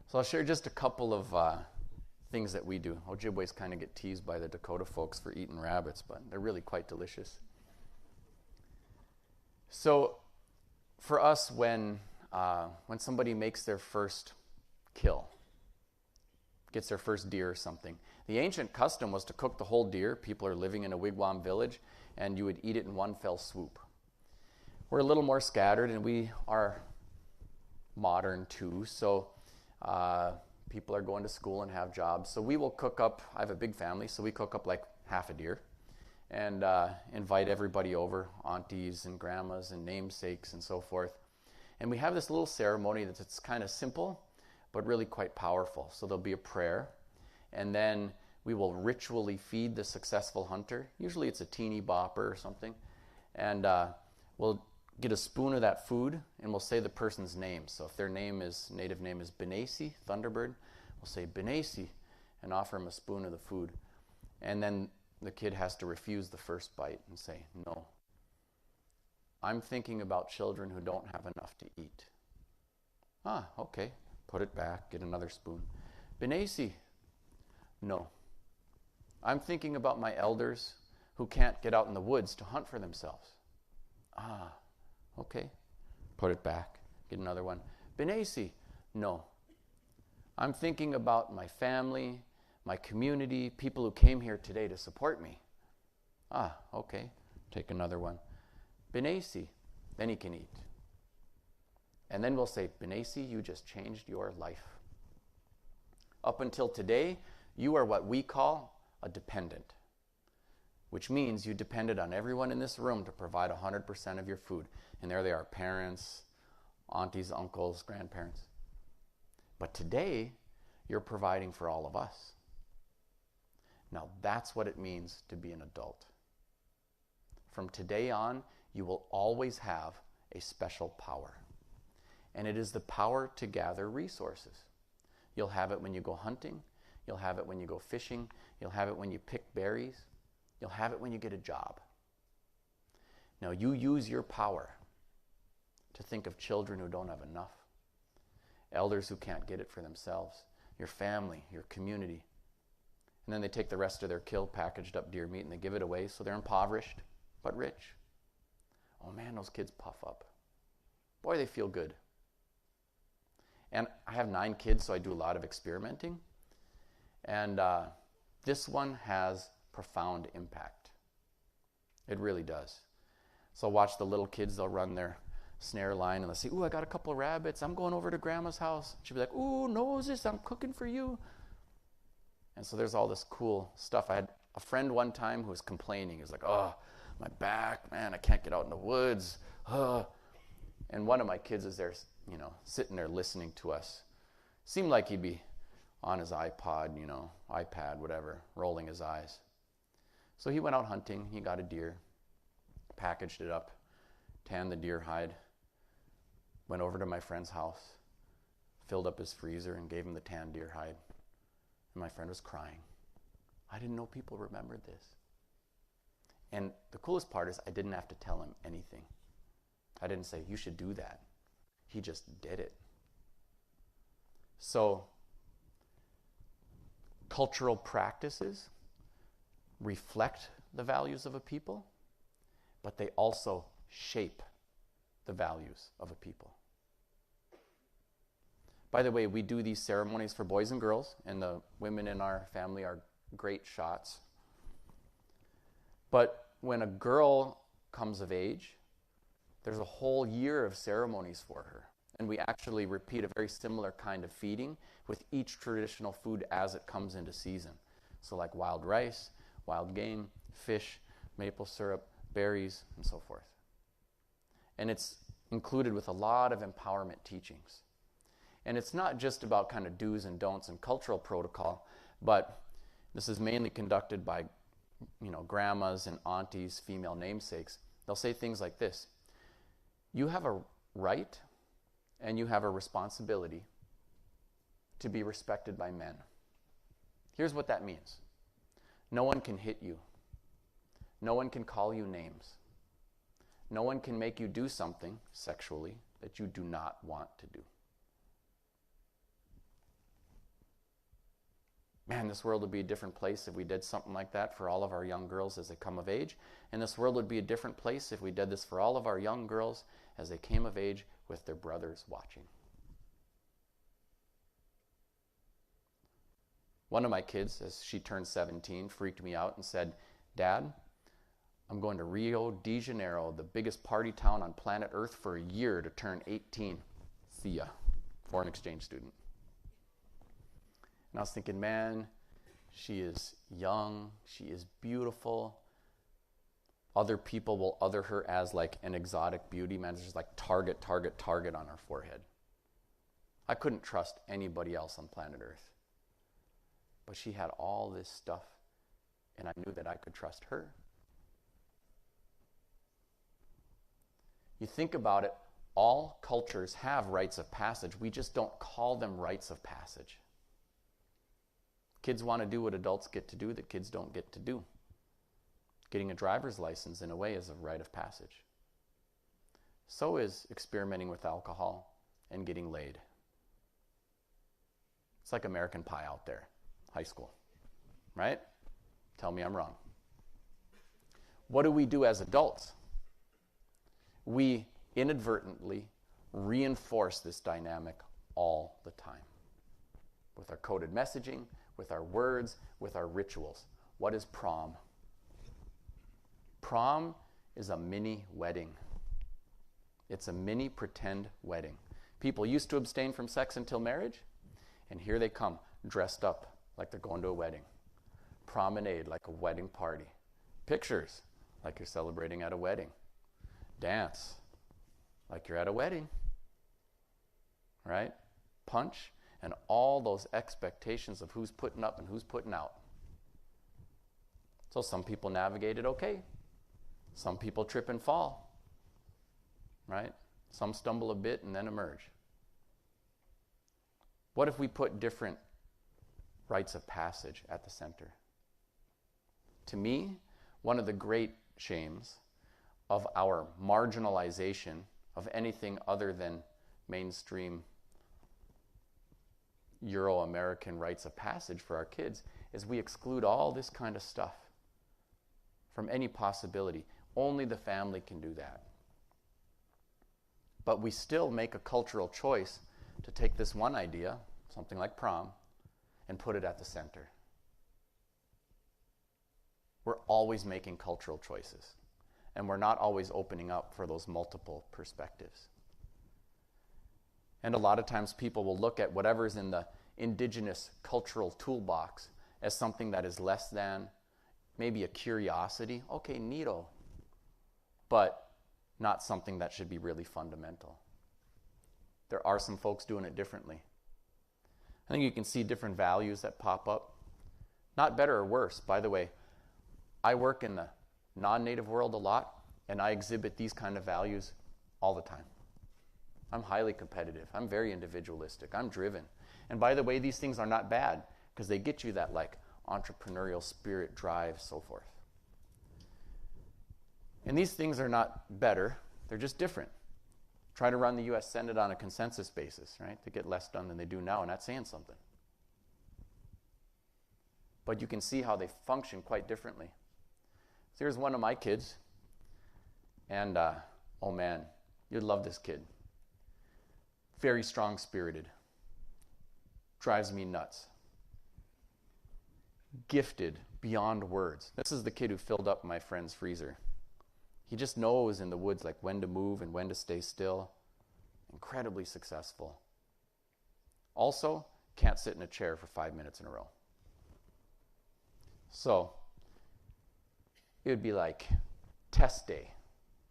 So I'll share just a couple of things that we do. Ojibways kind of get teased by the Dakota folks for eating rabbits, but they're really quite delicious. So for us, when somebody makes their first kill, gets their first deer or something, the ancient custom was to cook the whole deer. People are living in a wigwam village, and you would eat it in one fell swoop. We're a little more scattered, and we are modern too, so people are going to school and have jobs. So we will cook up, I have a big family, so we cook up like half a deer and invite everybody over, aunties and grandmas and namesakes and so forth. And we have this little ceremony that's kind of simple, but really quite powerful. So there'll be a prayer, and then we will ritually feed the successful hunter. Usually it's a teeny bopper or something. And we'll get a spoon of that food, and we'll say the person's name. So if their native name is Benesi, Thunderbird, we'll say Benesi and offer him a spoon of the food. And then the kid has to refuse the first bite and say, no, I'm thinking about children who don't have enough to eat. Ah, okay. Put it back, get another spoon. Benesi, no. I'm thinking about my elders who can't get out in the woods to hunt for themselves. Ah, okay. Put it back, get another one. Benesi, no. I'm thinking about my family, my community, people who came here today to support me. Ah, okay. Take another one. Benesi, then he can eat. And then we'll say, Benesi, you just changed your life. Up until today, you are what we call a dependent, which means you depended on everyone in this room to provide 100% of your food. And there they are, parents, aunties, uncles, grandparents. But today, you're providing for all of us. Now, that's what it means to be an adult. From today on, you will always have a special power. And it is the power to gather resources. You'll have it when you go hunting. You'll have it when you go fishing. You'll have it when you pick berries. You'll have it when you get a job. Now, you use your power to think of children who don't have enough, elders who can't get it for themselves, your family, your community. And then they take the rest of their killed, packaged up deer meat and they give it away, so they're impoverished but rich. Oh man, those kids puff up. Boy, they feel good. And I have 9 kids, so I do a lot of experimenting. And this one has profound impact. It really does. So I'll watch the little kids, they'll run their snare line and they'll say, ooh, I got a couple of rabbits. I'm going over to Grandma's house. She'll be like, ooh, Moses, I'm cooking for you. And so there's all this cool stuff. I had a friend one time who was complaining. He was like, oh, my back, man, I can't get out in the woods. And one of my kids is there, sitting there listening to us. Seemed like he'd be on his iPod, iPad, whatever, rolling his eyes. So he went out hunting. He got a deer, packaged it up, tanned the deer hide, went over to my friend's house, filled up his freezer, and gave him the tanned deer hide. And my friend was crying. I didn't know people remembered this. And the coolest part is I didn't have to tell him anything. I didn't say, you should do that. He just did it. So, cultural practices reflect the values of a people, but they also shape the values of a people. By the way, we do these ceremonies for boys and girls, and the women in our family are great shots. But when a girl comes of age, there's a whole year of ceremonies for her. and we actually repeat a very similar kind of feeding with each traditional food as it comes into season. So like wild rice, wild game, fish, maple syrup, berries, and so forth. And it's included with a lot of empowerment teachings. And it's not just about kind of do's and don'ts and cultural protocol, but this is mainly conducted by, grandmas and aunties, female namesakes. They'll say things like this: you have a right and you have a responsibility to be respected by men. Here's what that means. No one can hit you. No one can call you names. No one can make you do something sexually that you do not want to do. Man, this world would be a different place if we did something like that for all of our young girls as they come of age. And this world would be a different place if we did this for all of our young girls as they came of age with their brothers watching. One of my kids, as she turned 17, freaked me out and said, "Dad, I'm going to Rio de Janeiro, the biggest party town on planet Earth, for a year to turn 18. See ya." Foreign exchange student. And I was thinking, man, she is young, she is beautiful. Other people will other her as like an exotic beauty. Man, there's just like target on her forehead. I couldn't trust anybody else on planet Earth. But she had all this stuff, and I knew that I could trust her. You think about it, all cultures have rites of passage. We just don't call them rites of passage. Kids want to do what adults get to do that kids don't get to do. Getting a driver's license, in a way, is a rite of passage. So is experimenting with alcohol and getting laid. It's like American Pie out there, high school, right? Tell me I'm wrong. What do we do as adults? We inadvertently reinforce this dynamic all the time. With our coded messaging, with our words, with our rituals. What is prom? Prom is a mini wedding. It's a mini pretend wedding. People used to abstain from sex until marriage, and here they come, dressed up like they're going to a wedding. Promenade like a wedding party. Pictures like you're celebrating at a wedding. Dance like you're at a wedding. Right? Punch, and all those expectations of who's putting up and who's putting out. So some people navigate it okay. Some people trip and fall. Right? Some stumble a bit and then emerge. What if we put different rites of passage at the center? To me, one of the great shames of our marginalization of anything other than mainstream Euro-American rites of passage for our kids is we exclude all this kind of stuff from any possibility. Only the family can do that. But we still make a cultural choice to take this one idea, something like prom, and put it at the center. We're always making cultural choices, and we're not always opening up for those multiple perspectives. And a lot of times people will look at whatever's in the indigenous cultural toolbox as something that is less than, maybe a curiosity. Okay, neato. But not something that should be really fundamental. There are some folks doing it differently. I think you can see different values that pop up. Not better or worse, by the way. I work in the non-native world a lot, and I exhibit these kind of values all the time. I'm highly competitive. I'm very individualistic. I'm driven. And by the way, these things are not bad because they get you that like entrepreneurial spirit, drive, so forth. And these things are not better. They're just different. Try to run the U.S. Senate on a consensus basis, right? They get less done than they do now, and that's saying something. But you can see how they function quite differently. So here's one of my kids. And, oh man, you'd love this kid. Very strong-spirited. Drives me nuts. Gifted beyond words. This is the kid who filled up my friend's freezer. He just knows in the woods like when to move and when to stay still. incredibly successful. Also, can't sit in a chair for 5 minutes in a row. So, it would be like test day,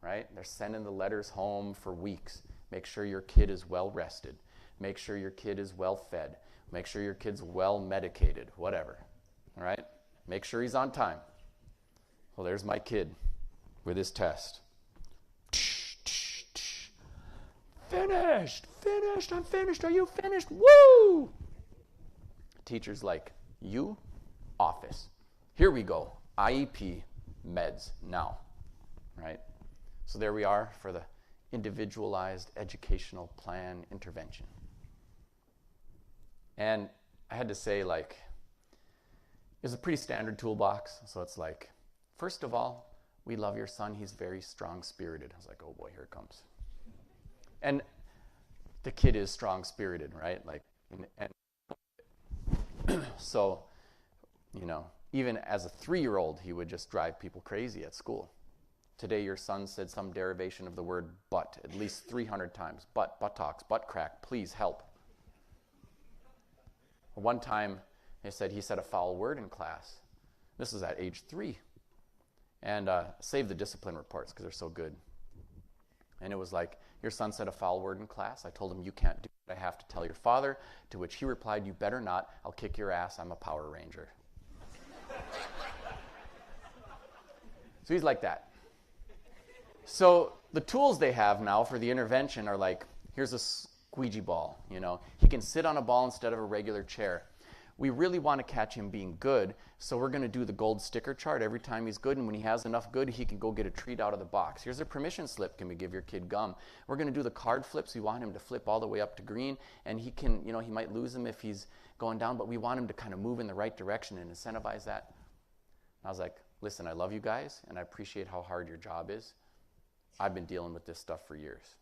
right? They're sending the letters home for weeks. Make sure your kid is well rested. Make sure your kid is well fed. Make sure your kid's well medicated, whatever, all right? Make sure he's on time. Well, there's my kid with his test. Finished, I'm finished. Are you finished? Woo! Teacher's like, you, office. Here we go, IEP, meds, now, right? So there we are for the individualized educational plan intervention. And I had to say, like, it's a pretty standard toolbox. So it's like, first of all, we love your son. He's very strong-spirited. I was like, oh boy, here it comes. And the kid is strong-spirited, right? Like, and so, you know, even as a 3-year-old, he would just drive people crazy at school. Today, your son said some derivation of the word butt at least 300 times. Butt, buttocks, butt crack, please help. One time, they said he said a foul word in class. This was at age 3. And save the discipline reports because they're so good. And it was like, your son said a foul word in class. I told him, you can't do it. I have to tell your father. To which he replied, you better not. I'll kick your ass. I'm a Power Ranger. So he's like that. So the tools they have now for the intervention are like, here's a squeegee ball, you know. He can sit on a ball instead of a regular chair. We really want to catch him being good, so we're going to do the gold sticker chart every time he's good, and when he has enough good, he can go get a treat out of the box. Here's a permission slip. Can we give your kid gum? We're going to do the card flips. We want him to flip all the way up to green, and he can, you know, he might lose them if he's going down, but we want him to kind of move in the right direction and incentivize that. I was like, listen, I love you guys, and I appreciate how hard your job is. I've been dealing with this stuff for years.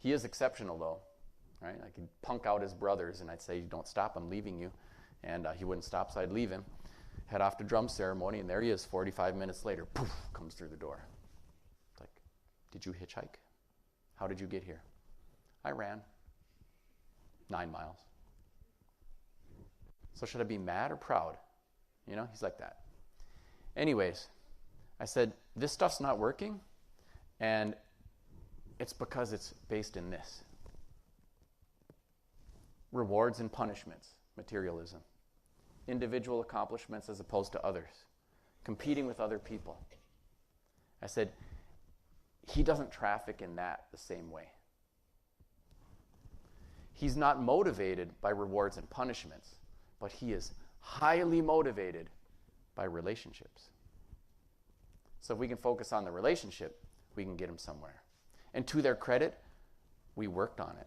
He is exceptional, though, right? I could punk out his brothers, and I'd say, don't stop, I'm leaving you. And he wouldn't stop, so I'd leave him, head off to drum ceremony, and there he is 45 minutes later, poof, comes through the door. It's like, did you hitchhike? How did you get here? I ran 9 miles. So should I be mad or proud? You know, he's like that. Anyways, I said, this stuff's not working, and it's because it's based in this. Rewards and punishments, materialism. Individual accomplishments as opposed to others. Competing with other people. I said, he doesn't traffic in that the same way. He's not motivated by rewards and punishments, but he is highly motivated by relationships. So if we can focus on the relationship, we can get him somewhere. And to their credit, we worked on it.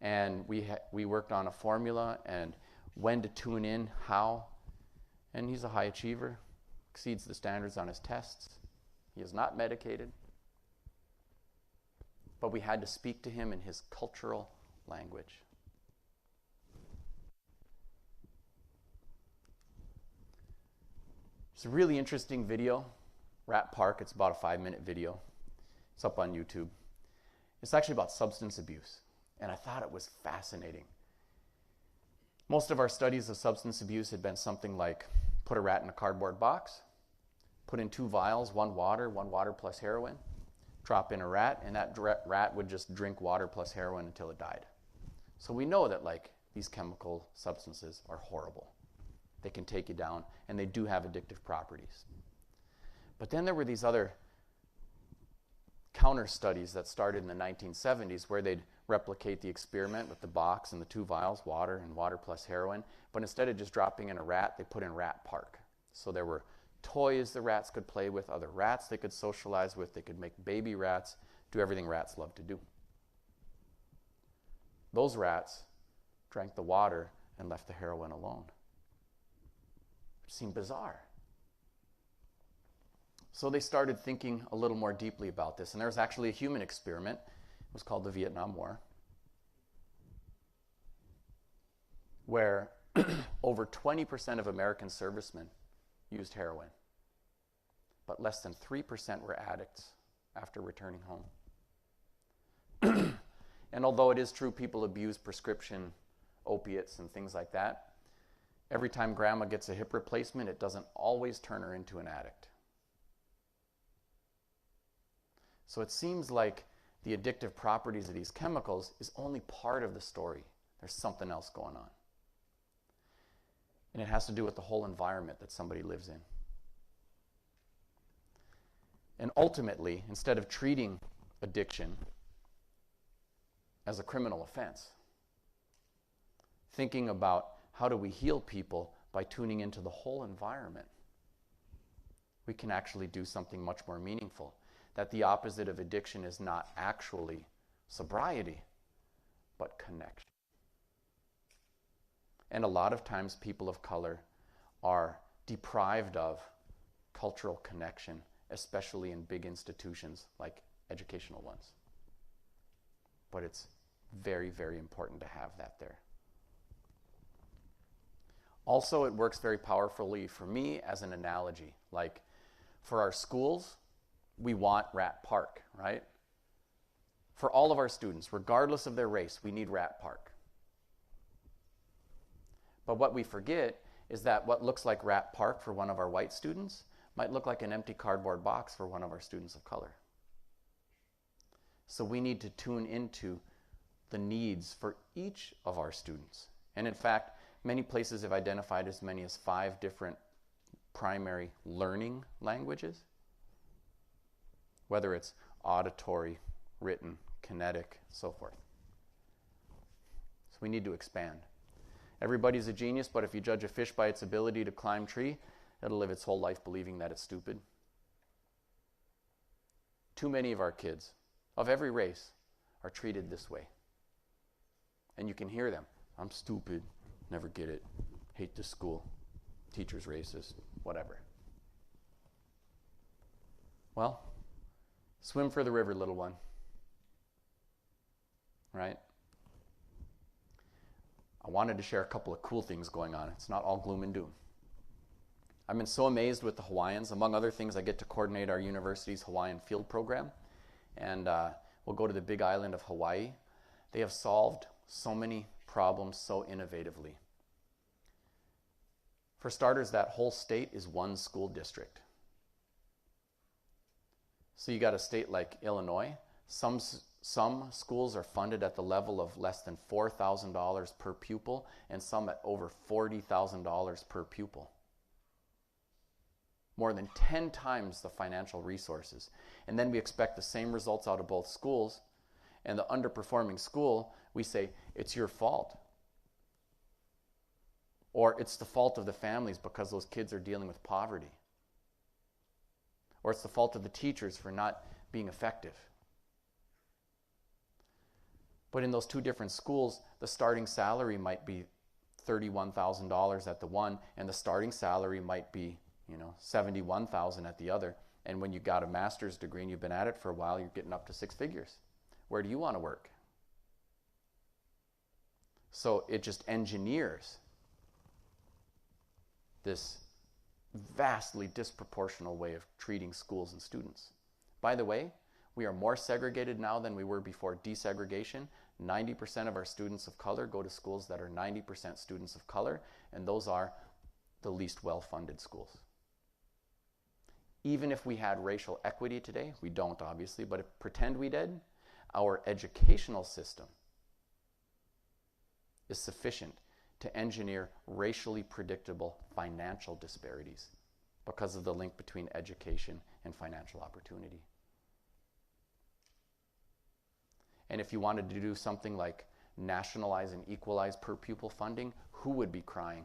And we worked on a formula and when to tune in, how. And he's a high achiever, exceeds the standards on his tests. He is not medicated. But we had to speak to him in his cultural language. It's a really interesting video. Rat Park, it's about a 5-minute video. It's up on YouTube. It's actually about substance abuse, and I thought it was fascinating. Most of our studies of substance abuse had been something like put a rat in a cardboard box, put in 2 vials, one water plus heroin, drop in a rat, and that rat would just drink water plus heroin until it died. So we know that like these chemical substances are horrible. They can take you down, and they do have addictive properties. But then there were these other counter studies that started in the 1970s where they'd replicate the experiment with the box and the 2 vials, water and water plus heroin, but instead of just dropping in a rat, they put in Rat Park. So there were toys the rats could play with, other rats they could socialize with, they could make baby rats, do everything rats love to do. Those rats drank the water and left the heroin alone. It seemed bizarre. So they started thinking a little more deeply about this. And there was actually a human experiment. It was called the Vietnam War, where over 20% of American servicemen used heroin, but less than 3% were addicts after returning home. And although it is true people abuse prescription opiates and things like that, every time grandma gets a hip replacement, it doesn't always turn her into an addict. So it seems like the addictive properties of these chemicals is only part of the story. There's something else going on. And it has to do with the whole environment that somebody lives in. And ultimately, instead of treating addiction as a criminal offense, thinking about how do we heal people by tuning into the whole environment, we can actually do something much more meaningful. That the opposite of addiction is not actually sobriety, but connection. And a lot of times people of color are deprived of cultural connection, especially in big institutions like educational ones. But it's very, very important to have that there. Also, it works very powerfully for me as an analogy. Like for our schools, we want Rat Park, right? For all of our students, regardless of their race, we need Rat Park. But what we forget is that what looks like Rat Park for one of our white students might look like an empty cardboard box for one of our students of color. So we need to tune into the needs for each of our students. And in fact, many places have identified as many as 5 different primary learning languages, whether it's auditory, written, kinetic, so forth. So we need to expand. Everybody's a genius, but if you judge a fish by its ability to climb tree, it'll live its whole life believing that it's stupid. Too many of our kids, of every race, are treated this way. And you can hear them. I'm stupid, never get it, hate this school, teacher's racist, whatever. Well, swim for the river, little one. Right? I wanted to share a couple of cool things going on. It's not all gloom and doom. I've been so amazed with the Hawaiians. Among other things, I get to coordinate our university's Hawaiian field program. And we'll go to the big island of Hawaii. They have solved so many problems so innovatively. For starters, that whole state is one school district. So you got a state like Illinois. Some schools are funded at the level of less than $4,000 per pupil, and some at over $40,000 per pupil. More than 10 times the financial resources. And then we expect the same results out of both schools. And the underperforming school, we say, it's your fault. Or it's the fault of the families because those kids are dealing with poverty. Or it's the fault of the teachers for not being effective. But in those 2 different schools, the starting salary might be $31,000 at the one, and the starting salary might be, $71,000 at the other. And when you got a master's degree and you've been at it for a while, you're getting up to 6 figures. Where do you want to work? So it just engineers this vastly disproportional way of treating schools and students. By the way, we are more segregated now than we were before desegregation. 90% of our students of color go to schools that are 90% students of color, and those are the least well-funded schools. Even if we had racial equity today, we don't obviously, but if pretend we did, our educational system is sufficient to engineer racially predictable financial disparities because of the link between education and financial opportunity. And if you wanted to do something like nationalize and equalize per pupil funding, who would be crying?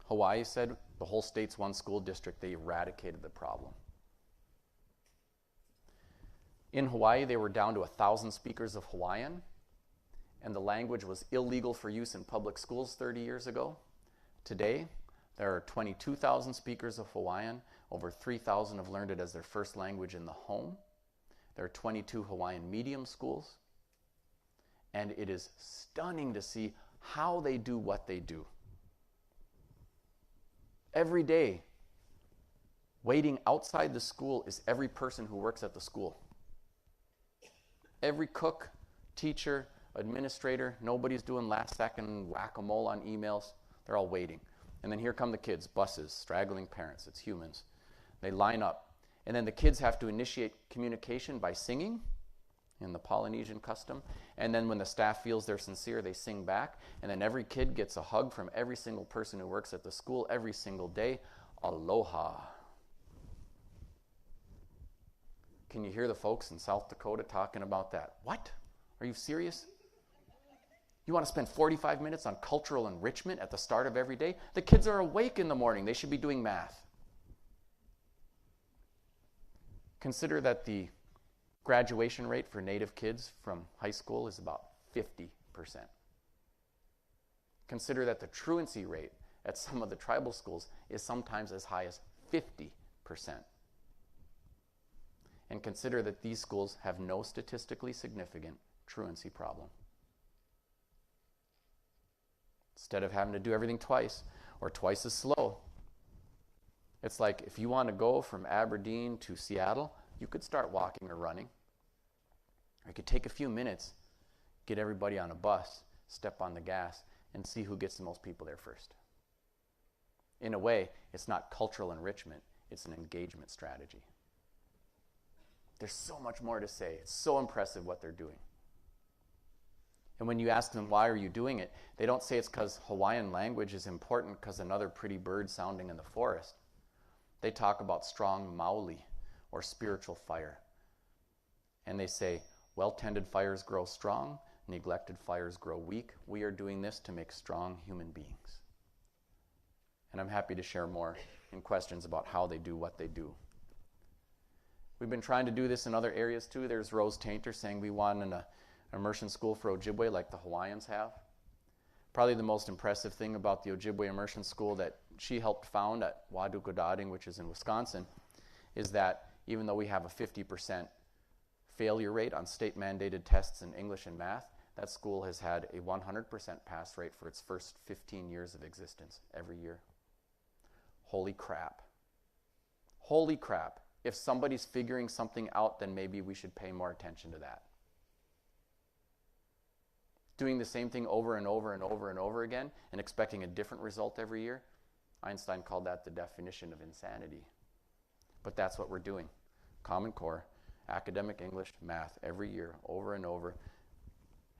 Hawaii said the whole state's one school district, they eradicated the problem. In Hawaii, they were down to 1,000 speakers of Hawaiian, and the language was illegal for use in public schools 30 years ago. Today, there are 22,000 speakers of Hawaiian. Over 3,000 have learned it as their first language in the home. There are 22 Hawaiian medium schools. And it is stunning to see how they do what they do. Every day, waiting outside the school is every person who works at the school. Every cook, teacher, administrator, nobody's doing last-second whack-a-mole on emails. They're all waiting. And then here come the kids, buses, straggling parents. It's humans. They line up. And then the kids have to initiate communication by singing in the Polynesian custom. And then when the staff feels they're sincere, they sing back. And then every kid gets a hug from every single person who works at the school every single day. Aloha. Can you hear the folks in South Dakota talking about that? What? Are you serious? You want to spend 45 minutes on cultural enrichment at the start of every day? The kids are awake in the morning. They should be doing math. Consider that the graduation rate for Native kids from high school is about 50%. Consider that the truancy rate at some of the tribal schools is sometimes as high as 50%. And consider that these schools have no statistically significant truancy problem. Instead of having to do everything twice or twice as slow, it's like if you want to go from Aberdeen to Seattle, you could start walking or running. Or you could take a few minutes, get everybody on a bus, step on the gas, and see who gets the most people there first. In a way, it's not cultural enrichment, it's an engagement strategy. There's so much more to say. It's so impressive what they're doing. And when you ask them, why are you doing it? They don't say it's because Hawaiian language is important because another pretty bird sounding in the forest. They talk about strong maoli, or spiritual fire. And they say, well-tended fires grow strong, neglected fires grow weak. We are doing this to make strong human beings. And I'm happy to share more in questions about how they do what they do. We've been trying to do this in other areas too. There's Rose Tainter saying we want an immersion school for Ojibwe like the Hawaiians have. Probably the most impressive thing about the Ojibwe immersion school that she helped found at Wadugodading, which is in Wisconsin, is that even though we have a 50% failure rate on state-mandated tests in English and math, that school has had a 100% pass rate for its first 15 years of existence every year. Holy crap. Holy crap. If somebody's figuring something out, then maybe we should pay more attention to that. Doing the same thing over and over and over and over again and expecting a different result every year, Einstein called that the definition of insanity. But that's what we're doing. Common Core, academic English, math, every year, over and over,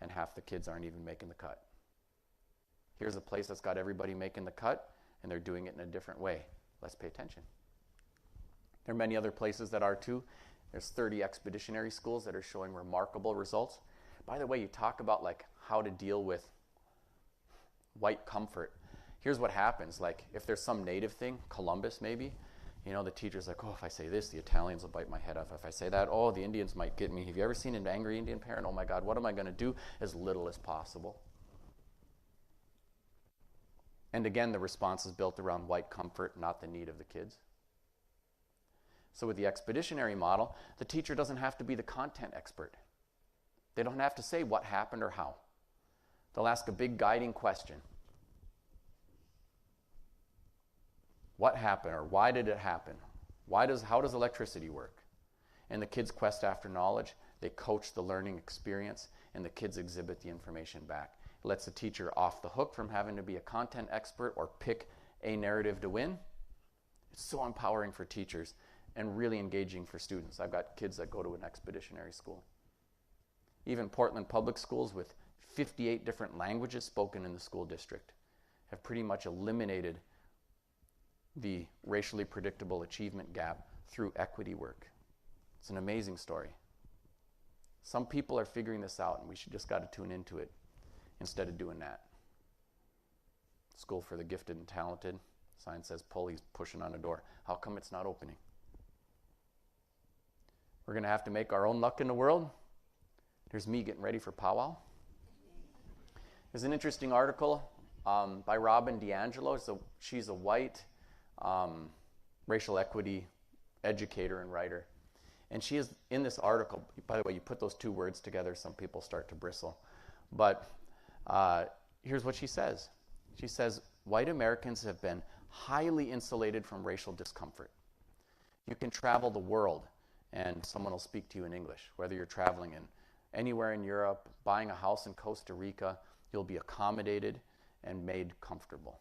and half the kids aren't even making the cut. Here's a place that's got everybody making the cut, and they're doing it in a different way. Let's pay attention. There are many other places that are too. There's 30 expeditionary schools that are showing remarkable results. By the way, you talk about like how to deal with white comfort. Here's what happens. Like if there's some native thing, Columbus maybe, you know, the teacher's like, oh, if I say this, the Italians will bite my head off. If I say that, oh, the Indians might get me. Have you ever seen an angry Indian parent? Oh my God, what am I going to do? As little as possible. And again, the response is built around white comfort, not the need of the kids. So with the expeditionary model, the teacher doesn't have to be the content expert. They don't have to say what happened or how. They'll ask a big guiding question. What happened, or why did it happen? How does electricity work? And the kids quest after knowledge. They coach the learning experience, and the kids exhibit the information back. It lets the teacher off the hook from having to be a content expert or pick a narrative to win. It's so empowering for teachers and really engaging for students. I've got kids that go to an expeditionary school. Even Portland public schools with 58 different languages spoken in the school district have pretty much eliminated the racially predictable achievement gap through equity work. It's an amazing story. Some people are figuring this out, and we should just got to tune into it instead of doing that. School for the gifted and talented. Sign says pull, he's pushing on a door. How come it's not opening? We're going to have to make our own luck in the world. There's me getting ready for powwow. There's an interesting article by Robin DiAngelo. She's a white racial equity educator and writer. And she is in this article, by the way, you put those two words together, some people start to bristle. But here's what she says. She says, white Americans have been highly insulated from racial discomfort. You can travel the world and someone will speak to you in English, whether you're traveling in anywhere in Europe, buying a house in Costa Rica, you'll be accommodated and made comfortable.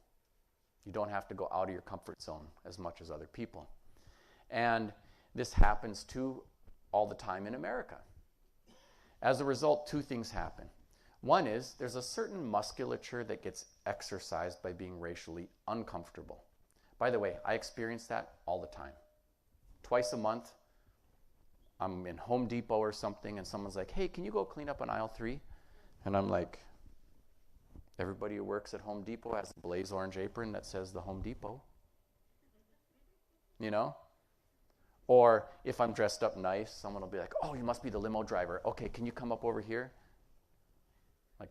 You don't have to go out of your comfort zone as much as other people. And this happens too all the time in America. As a result, two things happen. One is there's a certain musculature that gets exercised by being racially uncomfortable. By the way, I experience that all the time. Twice a month, I'm in Home Depot or something, and someone's like, hey, can you go clean up on aisle 3? And I'm like, everybody who works at Home Depot has a blaze orange apron that says the Home Depot. You know? Or if I'm dressed up nice, someone will be like, oh, you must be the limo driver. Okay, can you come up over here? Like,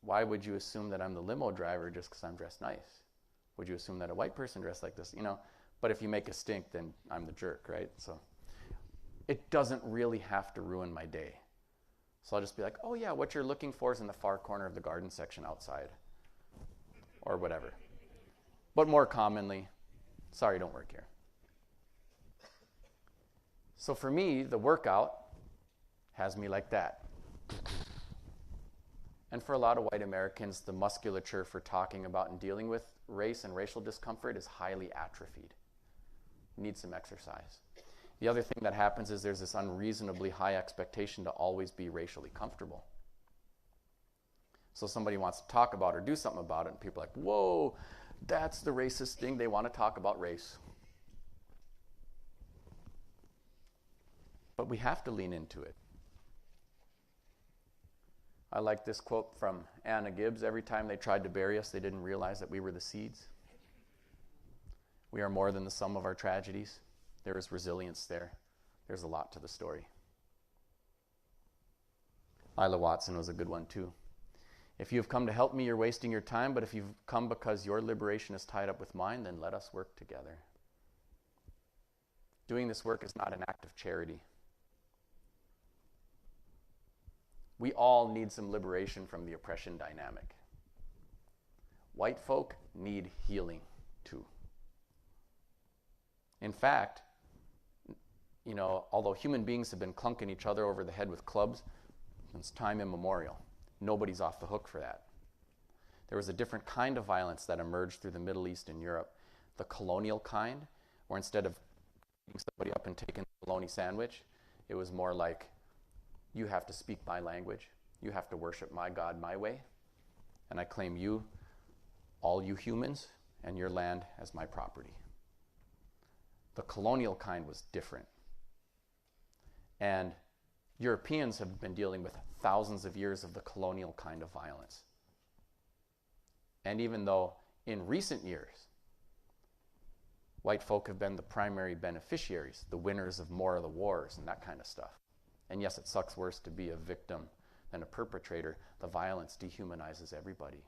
why would you assume that I'm the limo driver just because I'm dressed nice? Would you assume that a white person dressed like this? You know, but if you make a stink, then I'm the jerk, right? So it doesn't really have to ruin my day. So I'll just be like, oh yeah, what you're looking for is in the far corner of the garden section outside. Or whatever. But more commonly, sorry, don't work here. So for me, the workout has me like that. And for a lot of white Americans, the musculature for talking about and dealing with race and racial discomfort is highly atrophied. Need some exercise. The other thing that happens is there's this unreasonably high expectation to always be racially comfortable. So somebody wants to talk about or do something about it, and people are like, whoa, that's the racist thing. They want to talk about race. But we have to lean into it. I like this quote from Anna Gibbs. Every time they tried to bury us, they didn't realize that we were the seeds. We are more than the sum of our tragedies. There is resilience there. There's a lot to the story. Isla Watson was a good one too. If you have come to help me, you're wasting your time, but if you've come because your liberation is tied up with mine, then let us work together. Doing this work is not an act of charity. We all need some liberation from the oppression dynamic. White folk need healing too. In fact, you know, although human beings have been clunking each other over the head with clubs since time immemorial, nobody's off the hook for that. There was a different kind of violence that emerged through the Middle East and Europe, the colonial kind, where instead of beating somebody up and taking a bologna sandwich, it was more like, you have to speak my language, you have to worship my God my way, and I claim you, all you humans, and your land as my property. The colonial kind was different. And Europeans have been dealing with thousands of years of the colonial kind of violence. And even though in recent years, white folk have been the primary beneficiaries, the winners of more of the wars and that kind of stuff. And yes, it sucks worse to be a victim than a perpetrator. The violence dehumanizes everybody.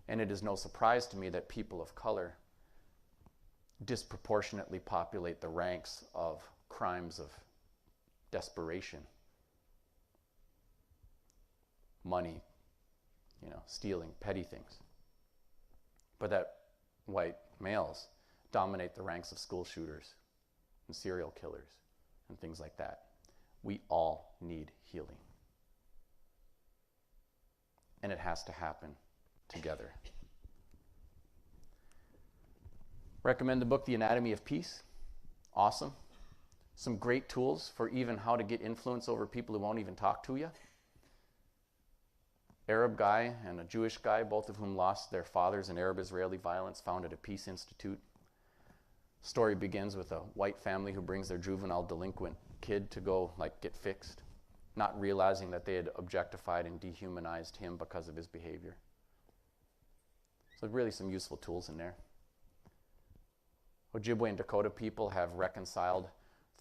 And it is no surprise to me that people of color disproportionately populate the ranks of crimes of desperation. Money, you know, stealing, petty things. But that white males dominate the ranks of school shooters and serial killers and things like that. We all need healing. And it has to happen together. Recommend the book, The Anatomy of Peace. Awesome. Some great tools for even how to get influence over people who won't even talk to you. Arab guy and a Jewish guy, both of whom lost their fathers in Arab-Israeli violence, founded a peace institute. Story begins with a white family who brings their juvenile delinquent kid to go get fixed, not realizing that they had objectified and dehumanized him because of his behavior. So really some useful tools in there. Ojibwe and Dakota people have reconciled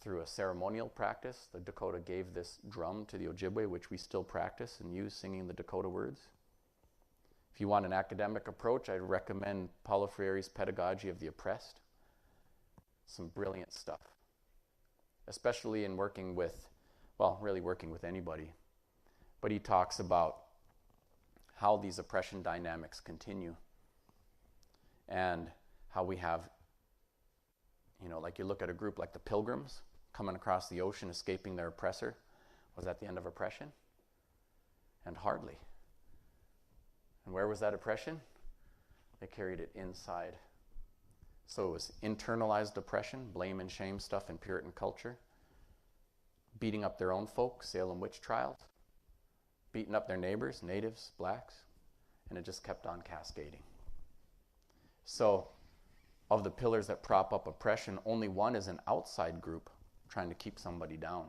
through a ceremonial practice. The Dakota gave this drum to the Ojibwe, which we still practice and use, singing the Dakota words. If you want an academic approach, I'd recommend Paulo Freire's Pedagogy of the Oppressed. Some brilliant stuff, especially in working with, well, really working with anybody. But he talks about how these oppression dynamics continue and how we have, you know, like you look at a group like the Pilgrims coming across the ocean, escaping their oppressor. Was that the end of oppression? And hardly. And where was that oppression? They carried it inside. So it was internalized oppression, blame and shame stuff in Puritan culture, beating up their own folk, Salem witch trials, beating up their neighbors, natives, blacks, and it just kept on cascading. So of the pillars that prop up oppression, only one is an outside group trying to keep somebody down.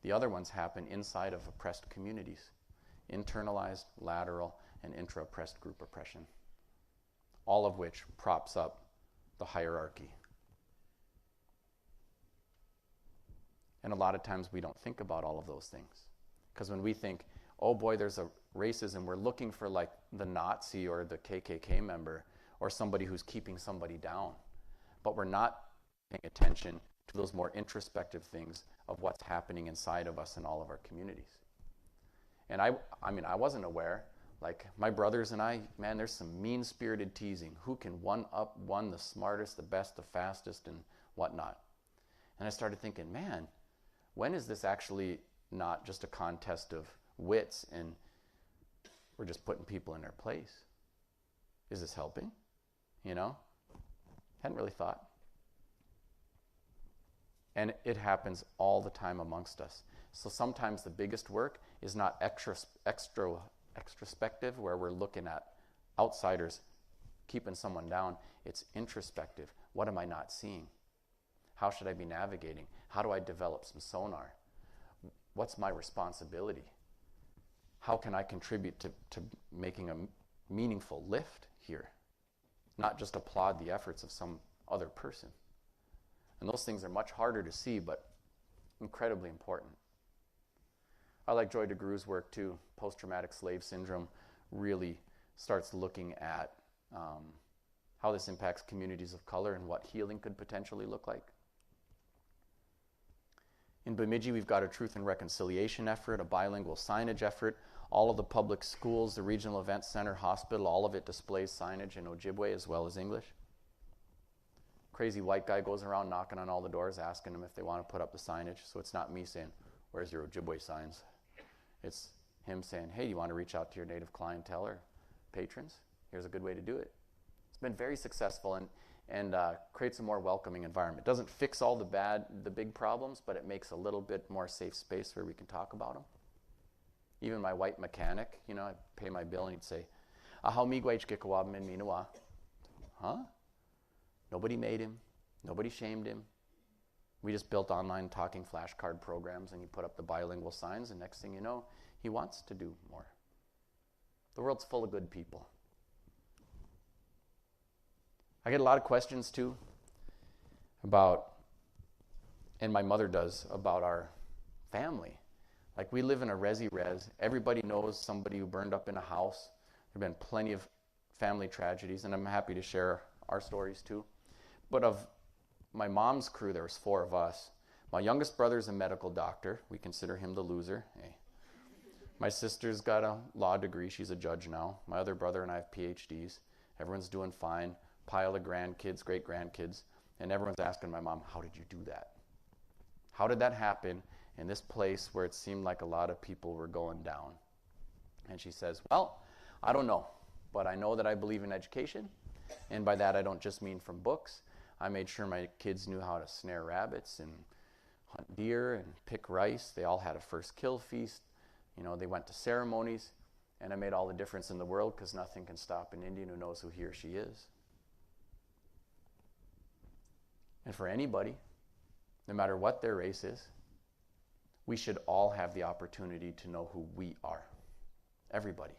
The other ones happen inside of oppressed communities, internalized, lateral, and intra-oppressed group oppression, all of which props up the hierarchy. And a lot of times we don't think about all of those things. Because when we think, oh boy, there's a racism, we're looking for like the Nazi or the KKK member or somebody who's keeping somebody down. But we're not paying attention to those more introspective things of what's happening inside of us in all of our communities. And I wasn't aware. Like my brothers and I, man, there's some mean-spirited teasing. Who can one-up one, the smartest, the best, the fastest, and whatnot? And I started thinking, man, when is this actually not just a contest of wits and we're just putting people in their place? Is this helping? You know? Hadn't really thought. And it happens all the time amongst us. So sometimes the biggest work is not extrospective, where we're looking at outsiders keeping someone down. It's introspective. What am I not seeing? How should I be navigating? How do I develop some sonar? What's my responsibility? How can I contribute to making a meaningful lift here? Not just applaud the efforts of some other person. And those things are much harder to see, but incredibly important. I like Joy DeGruy's work too. Post-traumatic slave syndrome really starts looking at how this impacts communities of color and what healing could potentially look like. In Bemidji, we've got a truth and reconciliation effort, a bilingual signage effort. All of the public schools, the regional event center, hospital, all of it displays signage in Ojibwe as well as English. Crazy white guy goes around knocking on all the doors asking them if they want to put up the signage. So it's not me saying, where's your Ojibwe signs? It's him saying, hey, you want to reach out to your native clientele or patrons? Here's a good way to do it. It's been very successful and creates a more welcoming environment. It doesn't fix all the big problems, but it makes a little bit more safe space where we can talk about them. Even my white mechanic, you know, I'd pay my bill and he'd say, "Ahaw miigwach kikawab min minawa." Huh? Nobody made him. Nobody shamed him. We just built online talking flashcard programs and he put up the bilingual signs, and next thing you know, he wants to do more. The world's full of good people. I get a lot of questions too about, and my mother does, about our family. Like, we live in a resi-res. Everybody knows somebody who burned up in a house. There have been plenty of family tragedies, and I'm happy to share our stories too. But of my mom's crew, there was 4 of us. My youngest brother's a medical doctor. We consider him the loser. Hey. My sister's got a law degree. She's a judge now. My other brother and I have PhDs. Everyone's doing fine. Pile of grandkids, great-grandkids. And everyone's asking my mom, how did you do that? How did that happen in this place where it seemed like a lot of people were going down? And she says, well, I don't know, but I know that I believe in education. And by that, I don't just mean from books. I made sure my kids knew how to snare rabbits and hunt deer and pick rice. They all had a first kill feast. You know, they went to ceremonies. And I made all the difference in the world, because nothing can stop an Indian who knows who he or she is. And for anybody, no matter what their race is, we should all have the opportunity to know who we are. Everybody.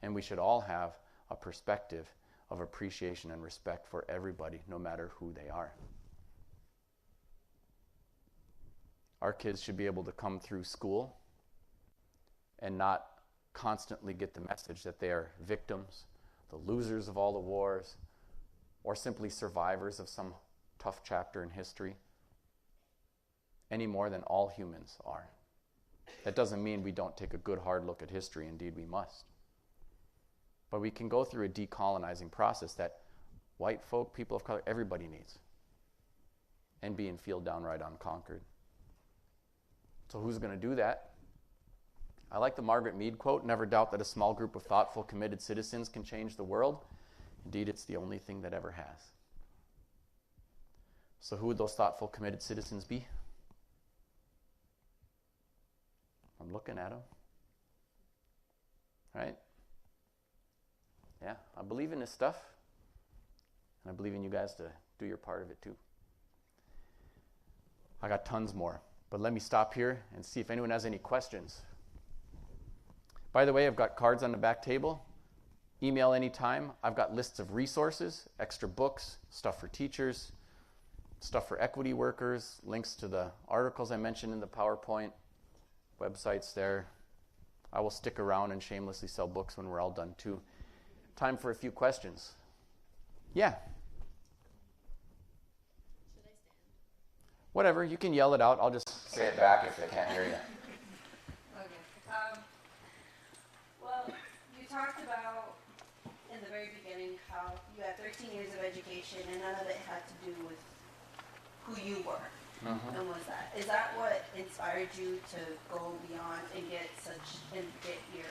And we should all have a perspective of appreciation and respect for everybody, no matter who they are. Our kids should be able to come through school and not constantly get the message that they are victims, the losers of all the wars, or simply survivors of some tough chapter in history, any more than all humans are. That doesn't mean we don't take a good hard look at history. Indeed, we must. But we can go through a decolonizing process that white folk, people of color, everybody needs, and feel downright unconquered. So who's going to do that? I like the Margaret Mead quote, "Never doubt that a small group of thoughtful, committed citizens can change the world. Indeed, it's the only thing that ever has." So who would those thoughtful, committed citizens be? I'm looking at them. Right? Yeah, I believe in this stuff. And I believe in you guys to do your part of it too. I got tons more, but let me stop here and see if anyone has any questions. By the way, I've got cards on the back table. Email anytime. I've got lists of resources, extra books, stuff for teachers, stuff for equity workers, links to the articles I mentioned in the PowerPoint, websites there. I will stick around and shamelessly sell books when we're all done too. Time for a few questions. Yeah. Should I stand? Whatever, you can yell it out. I'll just say it back if they can't hear you. Okay. Well, you talked about in the very beginning how you had 13 years of education and none of it had to do with who you were. Mm-hmm. And was that? Is that what inspired you to go beyond and get your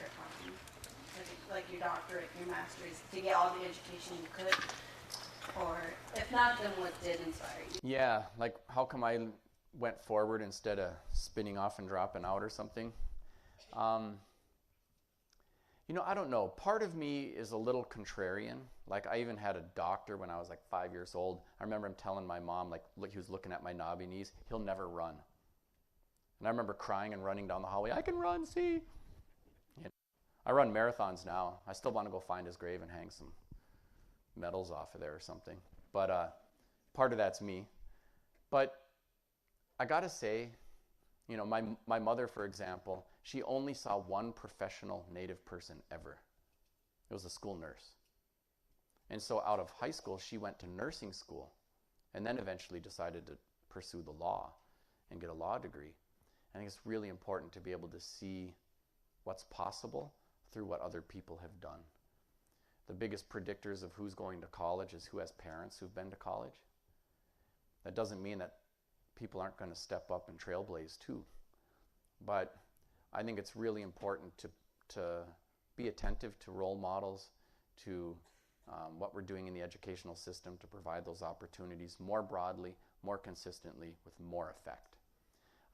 like your doctorate, your master's, to get all the education you could? Or if not, then what did inspire you? Yeah, like how come I went forward instead of spinning off and dropping out or something? I don't know. Part of me is a little contrarian. Like I even had a doctor when I was like 5 years old. I remember him telling my mom, like he was looking at my knobby knees, he'll never run. And I remember crying and running down the hallway, I can run, see? I run marathons now. I still want to go find his grave and hang some medals off of there or something. But part of that's me. But I got to say, my mother, for example, she only saw one professional Native person ever. It was a school nurse. And so out of high school, she went to nursing school and then eventually decided to pursue the law and get a law degree. I think it's really important to be able to see what's possible through what other people have done. The biggest predictors of who's going to college is who has parents who've been to college. That doesn't mean that people aren't going to step up and trailblaze too. But I think it's really important to be attentive to role models, to what we're doing in the educational system to provide those opportunities more broadly, more consistently, with more effect.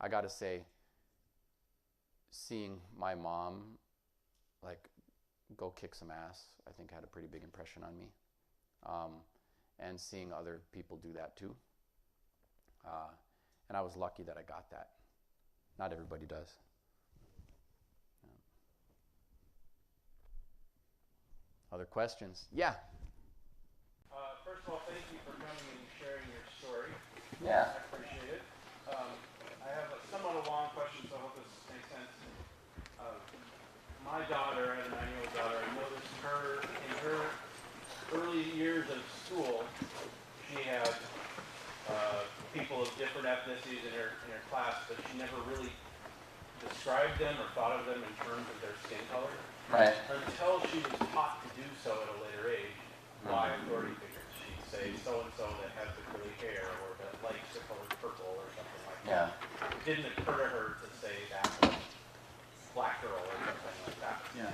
I got to say, seeing my mom go kick some ass, I think had a pretty big impression on me. And seeing other people do that too. And I was lucky that I got that. Not everybody does. Other questions? Yeah. First of all, thank you for coming and sharing your story. Yeah. I appreciate it. I have a somewhat a long question, so I hope this makes sense. My daughter, I have a 9-year-old daughter, I noticed her in her early years of school, she had people of different ethnicities in her class, but she never really described them or thought of them in terms of their skin color. Right. Until she was taught to do so at a later age by authority figures. She'd say so-and-so that has the curly hair or that likes the color purple or something like that. It didn't occur to her to say that was black girl or something like that. Yeah.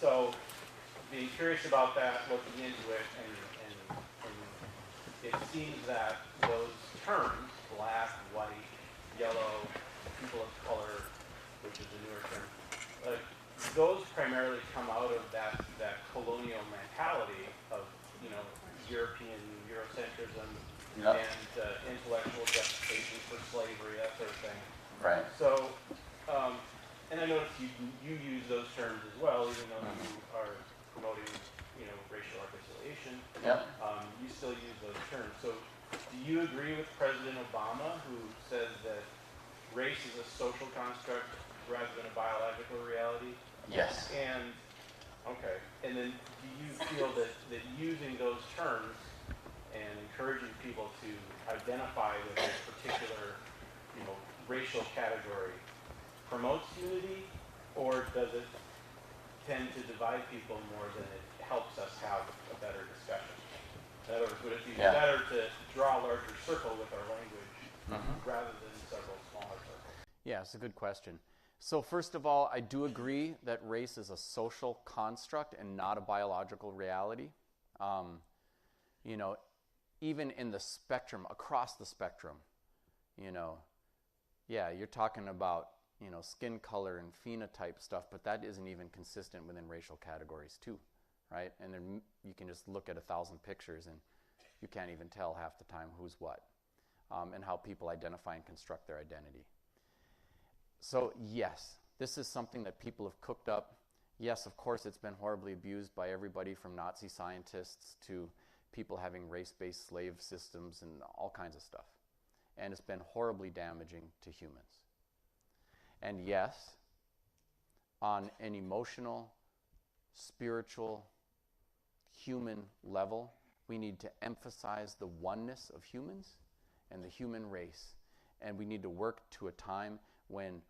So being curious about that, looking into it, and it seems that those terms, black, white, yellow, people of color, which is a newer term, those primarily come out of that colonial mentality of European Eurocentrism and intellectual justification for slavery, that sort of thing. Right. So, and I noticed you use those terms as well, even though you are promoting racial reconciliation. Yep. You still use those terms. So, do you agree with President Obama, who says that race is a social construct rather than a biological reality? Yes. And then do you feel that using those terms and encouraging people to identify with a particular, racial category promotes unity, or does it tend to divide people more than it helps us have a better discussion? In other words, would it be better to draw a larger circle with our language rather than several smaller circles? Yeah, it's a good question. So first of all, I do agree that race is a social construct and not a biological reality. You know, even in the spectrum, across the spectrum, you know, yeah, you're talking about, you know, skin color and phenotype stuff, but that isn't even consistent within racial categories too, right? And then you can just look at 1,000 pictures and you can't even tell half the time who's what, and how people identify and construct their identity. So yes, this is something that people have cooked up. Yes, of course, it's been horribly abused by everybody from Nazi scientists to people having race-based slave systems and all kinds of stuff. And it's been horribly damaging to humans. And yes, on an emotional, spiritual, human level, we need to emphasize the oneness of humans and the human race. And we need to work to a time when,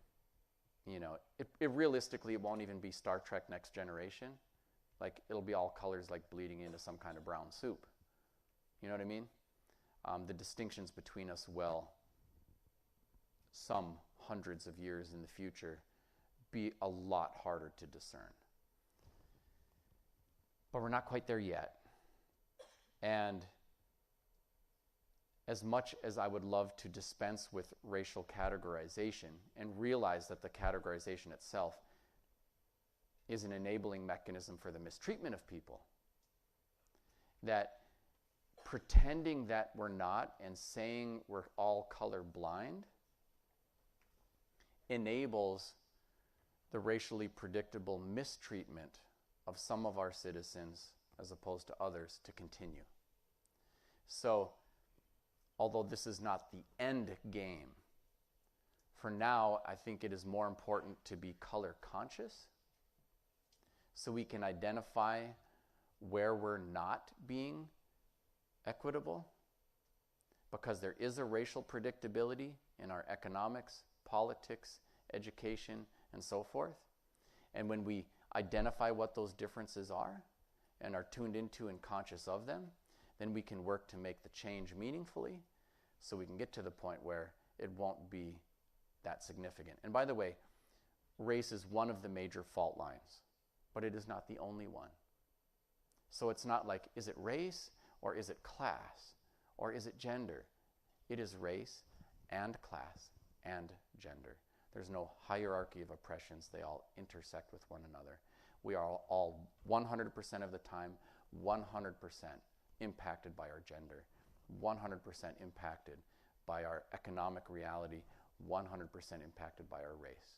you know, it realistically, it won't even be Star Trek Next Generation. Like, it'll be all colors like bleeding into some kind of brown soup. You know what I mean? The distinctions between us will, some hundreds of years in the future, be a lot harder to discern. But we're not quite there yet. And as much as I would love to dispense with racial categorization and realize that the categorization itself is an enabling mechanism for the mistreatment of people, that pretending that we're not and saying we're all color blind enables the racially predictable mistreatment of some of our citizens as opposed to others to continue. So, although this is not the end game, for now, I think it is more important to be color conscious so we can identify where we're not being equitable, because there is a racial predictability in our economics, politics, education, and so forth. And when we identify what those differences are and are tuned into and conscious of them, then we can work to make the change meaningfully so we can get to the point where it won't be that significant. And by the way, race is one of the major fault lines, but it is not the only one. So it's not like, is it race or is it class or is it gender? It is race and class and gender. There's no hierarchy of oppressions. They all intersect with one another. We are all 100% of the time, 100% impacted by our gender, 100% impacted by our economic reality, 100% impacted by our race.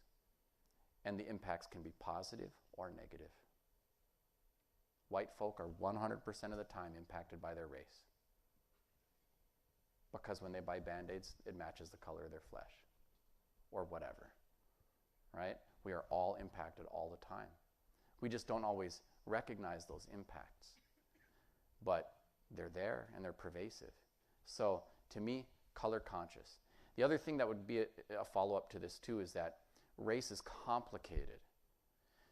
And the impacts can be positive or negative. White folk are 100% of the time impacted by their race, because when they buy Band-Aids, it matches the color of their flesh, or whatever, right? We are all impacted all the time. We just don't always recognize those impacts, but they're there and they're pervasive. So to me, color conscious. The other thing that would be a follow-up to this too is that race is complicated.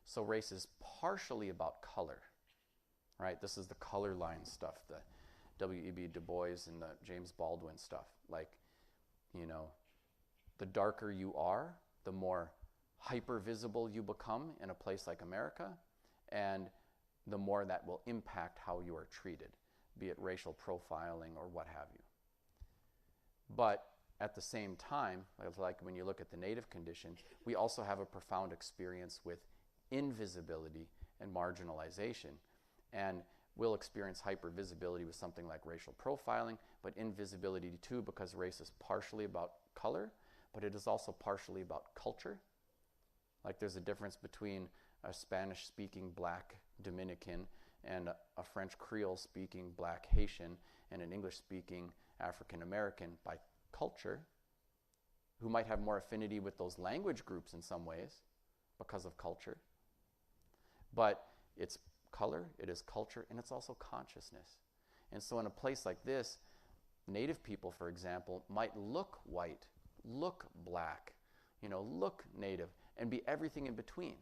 So race is partially about color, right? This is the color line stuff, the W.E.B. Du Bois and the James Baldwin stuff. Like, you know, the darker you are, the more hyper-visible you become in a place like America, and the more that will impact how you are treated, be it racial profiling or what have you. But at the same time, like when you look at the Native condition, we also have a profound experience with invisibility and marginalization. And we'll experience hypervisibility with something like racial profiling, but invisibility too, because race is partially about color, but it is also partially about culture. Like there's a difference between a Spanish-speaking black Dominican and a French Creole-speaking black Haitian and an English-speaking African-American by culture, who might have more affinity with those language groups in some ways because of culture. But it's color, it is culture, and it's also consciousness. And so in a place like this, Native people, for example, might look white, look black, you know, look Native, and be everything in between.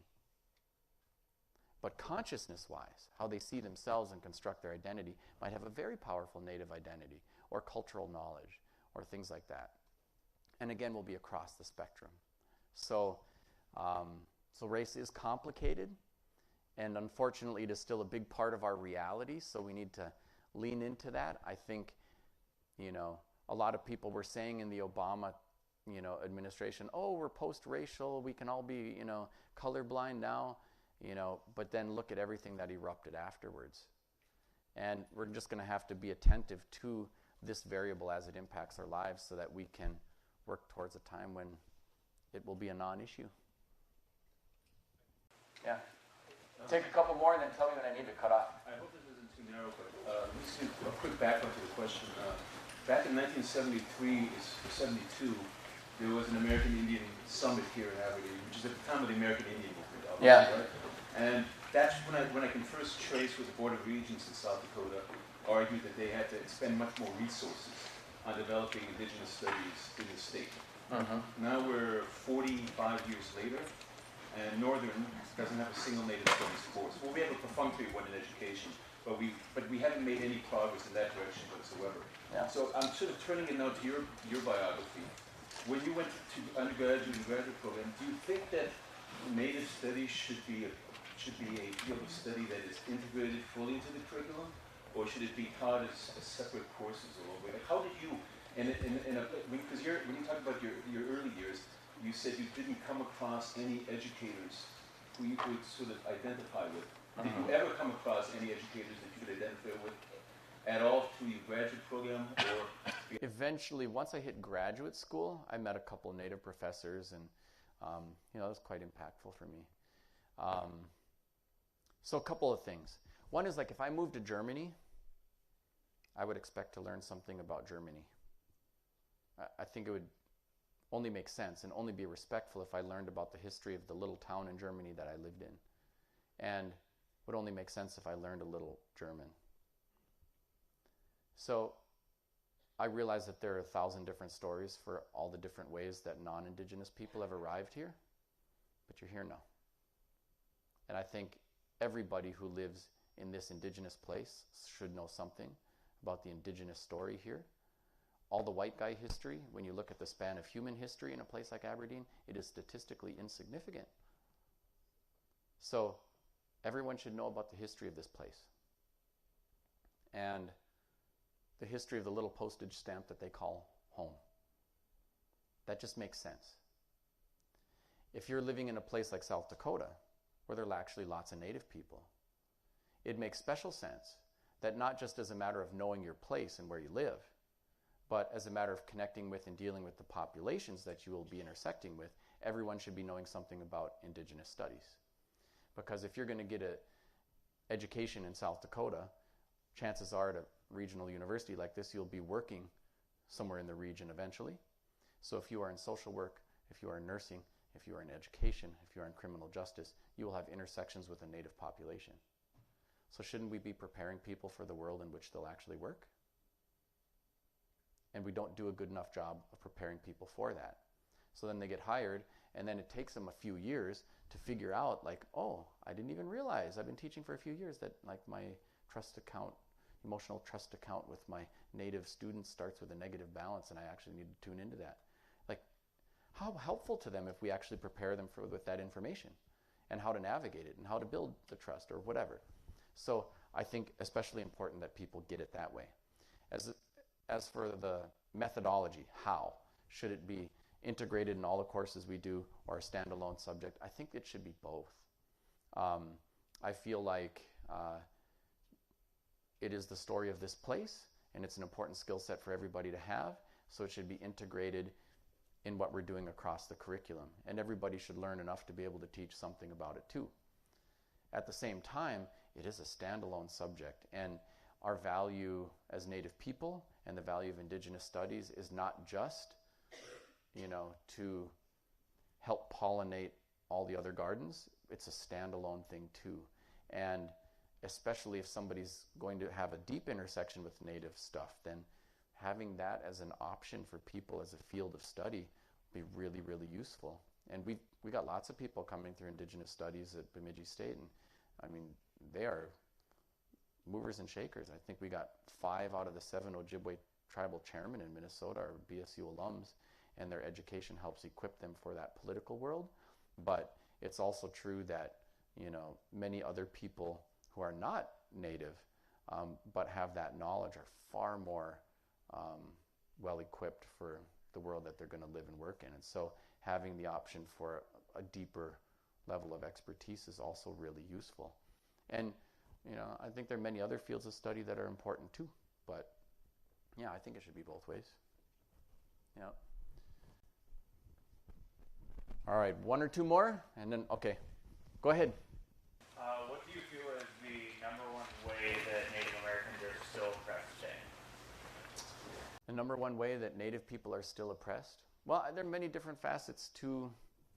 But consciousness-wise, how they see themselves and construct their identity might have a very powerful Native identity or cultural knowledge or things like that. And again, we'll be across the spectrum. So, so race is complicated, and unfortunately it is still a big part of our reality, so we need to lean into that. I think, you know, a lot of people were saying in the Obama, you know, administration, oh, we're post-racial, we can all be, you know, colorblind now, you know, but then look at everything that erupted afterwards. And we're just going to have to be attentive to this variable as it impacts our lives so that we can work towards a time when it will be a non-issue. Yeah. Take a couple more and then tell me when I need to cut off. I hope this isn't too narrow, but this is a quick background to the question. Back in 1973, 72, there was an American Indian Summit here in Aberdeen, which is at the time of the American Indian Movement. Yeah. Right? And that's when I can first trace with the Board of Regents in South Dakota argued that they had to expend much more resources on developing indigenous studies in the state. Now we're 45 years later, and Northern doesn't have a single Native Studies course. Well, we have a perfunctory one in education, but we haven't made any progress in that direction whatsoever. Yeah. So I'm sort of turning it now to your biography. When you went to undergraduate and graduate program, do you think that Native Studies should be a field of study that is integrated fully into the curriculum, or should it be taught as separate courses all over? Like, how did you, because when you talk about your early years, you said you didn't come across any educators who you could sort of identify with. Did you ever come across any educators that you could identify with at all through your graduate program? Or Eventually, once I hit graduate school, I met a couple of Native professors, and you know, that was quite impactful for me. So a couple of things. One is, like, if I moved to Germany, I would expect to learn something about Germany. I think it would only make sense and only be respectful if I learned about the history of the little town in Germany that I lived in. And would only make sense if I learned a little German. So I realize that there are 1,000 different stories for all the different ways that non-Indigenous people have arrived here, but you're here now. And I think everybody who lives in this Indigenous place should know something about the Indigenous story here. All the white guy history, when you look at the span of human history in a place like Aberdeen, it is statistically insignificant. So everyone should know about the history of this place. And the history of the little postage stamp that they call home. That just makes sense. If you're living in a place like South Dakota, where there are actually lots of Native people, it makes special sense that not just as a matter of knowing your place and where you live, but as a matter of connecting with and dealing with the populations that you will be intersecting with, everyone should be knowing something about Indigenous studies. Because if you're going to get an education in South Dakota, chances are at a regional university like this, you'll be working somewhere in the region eventually. So if you are in social work, if you are in nursing, if you are in education, if you are in criminal justice, you will have intersections with a Native population. So shouldn't we be preparing people for the world in which they'll actually work? And we don't do a good enough job of preparing people for that. So then they get hired, and then it takes them a few years to figure out, like, oh, I didn't even realize, I've been teaching for a few years, that like my trust account, emotional trust account with my Native students starts with a negative balance, and I actually need to tune into that. Like, how helpful to them if we actually prepare them with that information, and how to navigate it, and how to build the trust, or whatever. So I think especially important that people get it that way. As for the methodology, how? Should it be integrated in all the courses we do, or a standalone subject? I think it should be both. I feel like it is the story of this place, and it's an important skill set for everybody to have, so it should be integrated in what we're doing across the curriculum. And everybody should learn enough to be able to teach something about it too. At the same time, it is a standalone subject, and our value as Native people and the value of Indigenous studies is not just, to help pollinate all the other gardens. It's a standalone thing too. And especially if somebody's going to have a deep intersection with Native stuff, then having that as an option for people as a field of study would be really, really useful. And we got lots of people coming through Indigenous studies at Bemidji State, and I mean, they are movers and shakers. I think we got 5 out of the 7 Ojibwe tribal chairmen in Minnesota are BSU alums, and their education helps equip them for that political world. But it's also true that, you know, many other people who are not Native but have that knowledge are far more well equipped for the world that they're going to live and work in. And so having the option for a deeper level of expertise is also really useful. And, you know, I think there are many other fields of study that are important too. But yeah, I think it should be both ways. Yeah. All right, one or two more, and then, okay, go ahead. What do you feel is the number one way that Native Americans are still oppressed today? The number one way that Native people are still oppressed? Well, there are many different facets to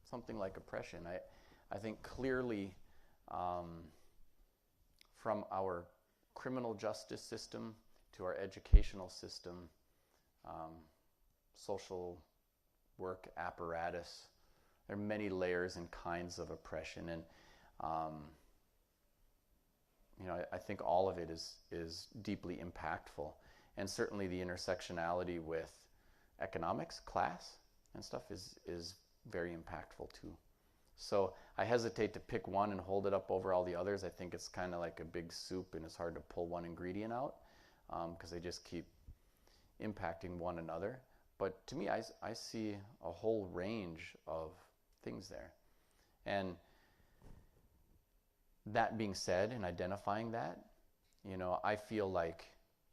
something like oppression. I think clearly from our criminal justice system to our educational system, social work apparatus, there are many layers and kinds of oppression. And you know, I think all of it is deeply impactful. And certainly the intersectionality with economics, class, and stuff is very impactful too. So I hesitate to pick one and hold it up over all the others. I think it's kind of like a big soup and it's hard to pull one ingredient out because they just keep impacting one another. But to me, I see a whole range of things there. And that being said, and identifying that, you know, I feel like,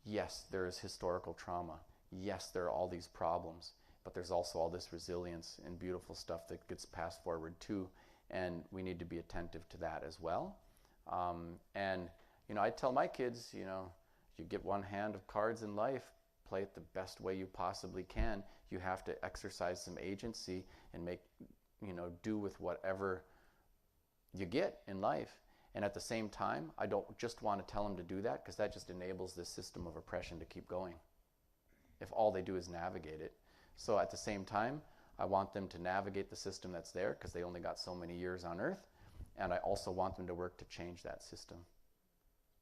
yes, there is historical trauma. Yes, there are all these problems, but there's also all this resilience and beautiful stuff that gets passed forward too, and we need to be attentive to that as well. And, you know, I tell my kids, you know, you get one hand of cards in life, play it the best way you possibly can. You have to exercise some agency and make, you know, do with whatever you get in life. And at the same time, I don't just want to tell them to do that because that just enables this system of oppression to keep going if all they do is navigate it. So at the same time, I want them to navigate the system that's there because they only got so many years on Earth. And I also want them to work to change that system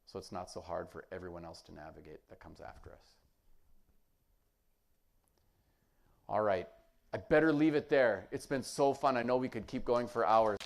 so it's not so hard for everyone else to navigate that comes after us. All right, I better leave it there. It's been so fun. I know we could keep going for hours.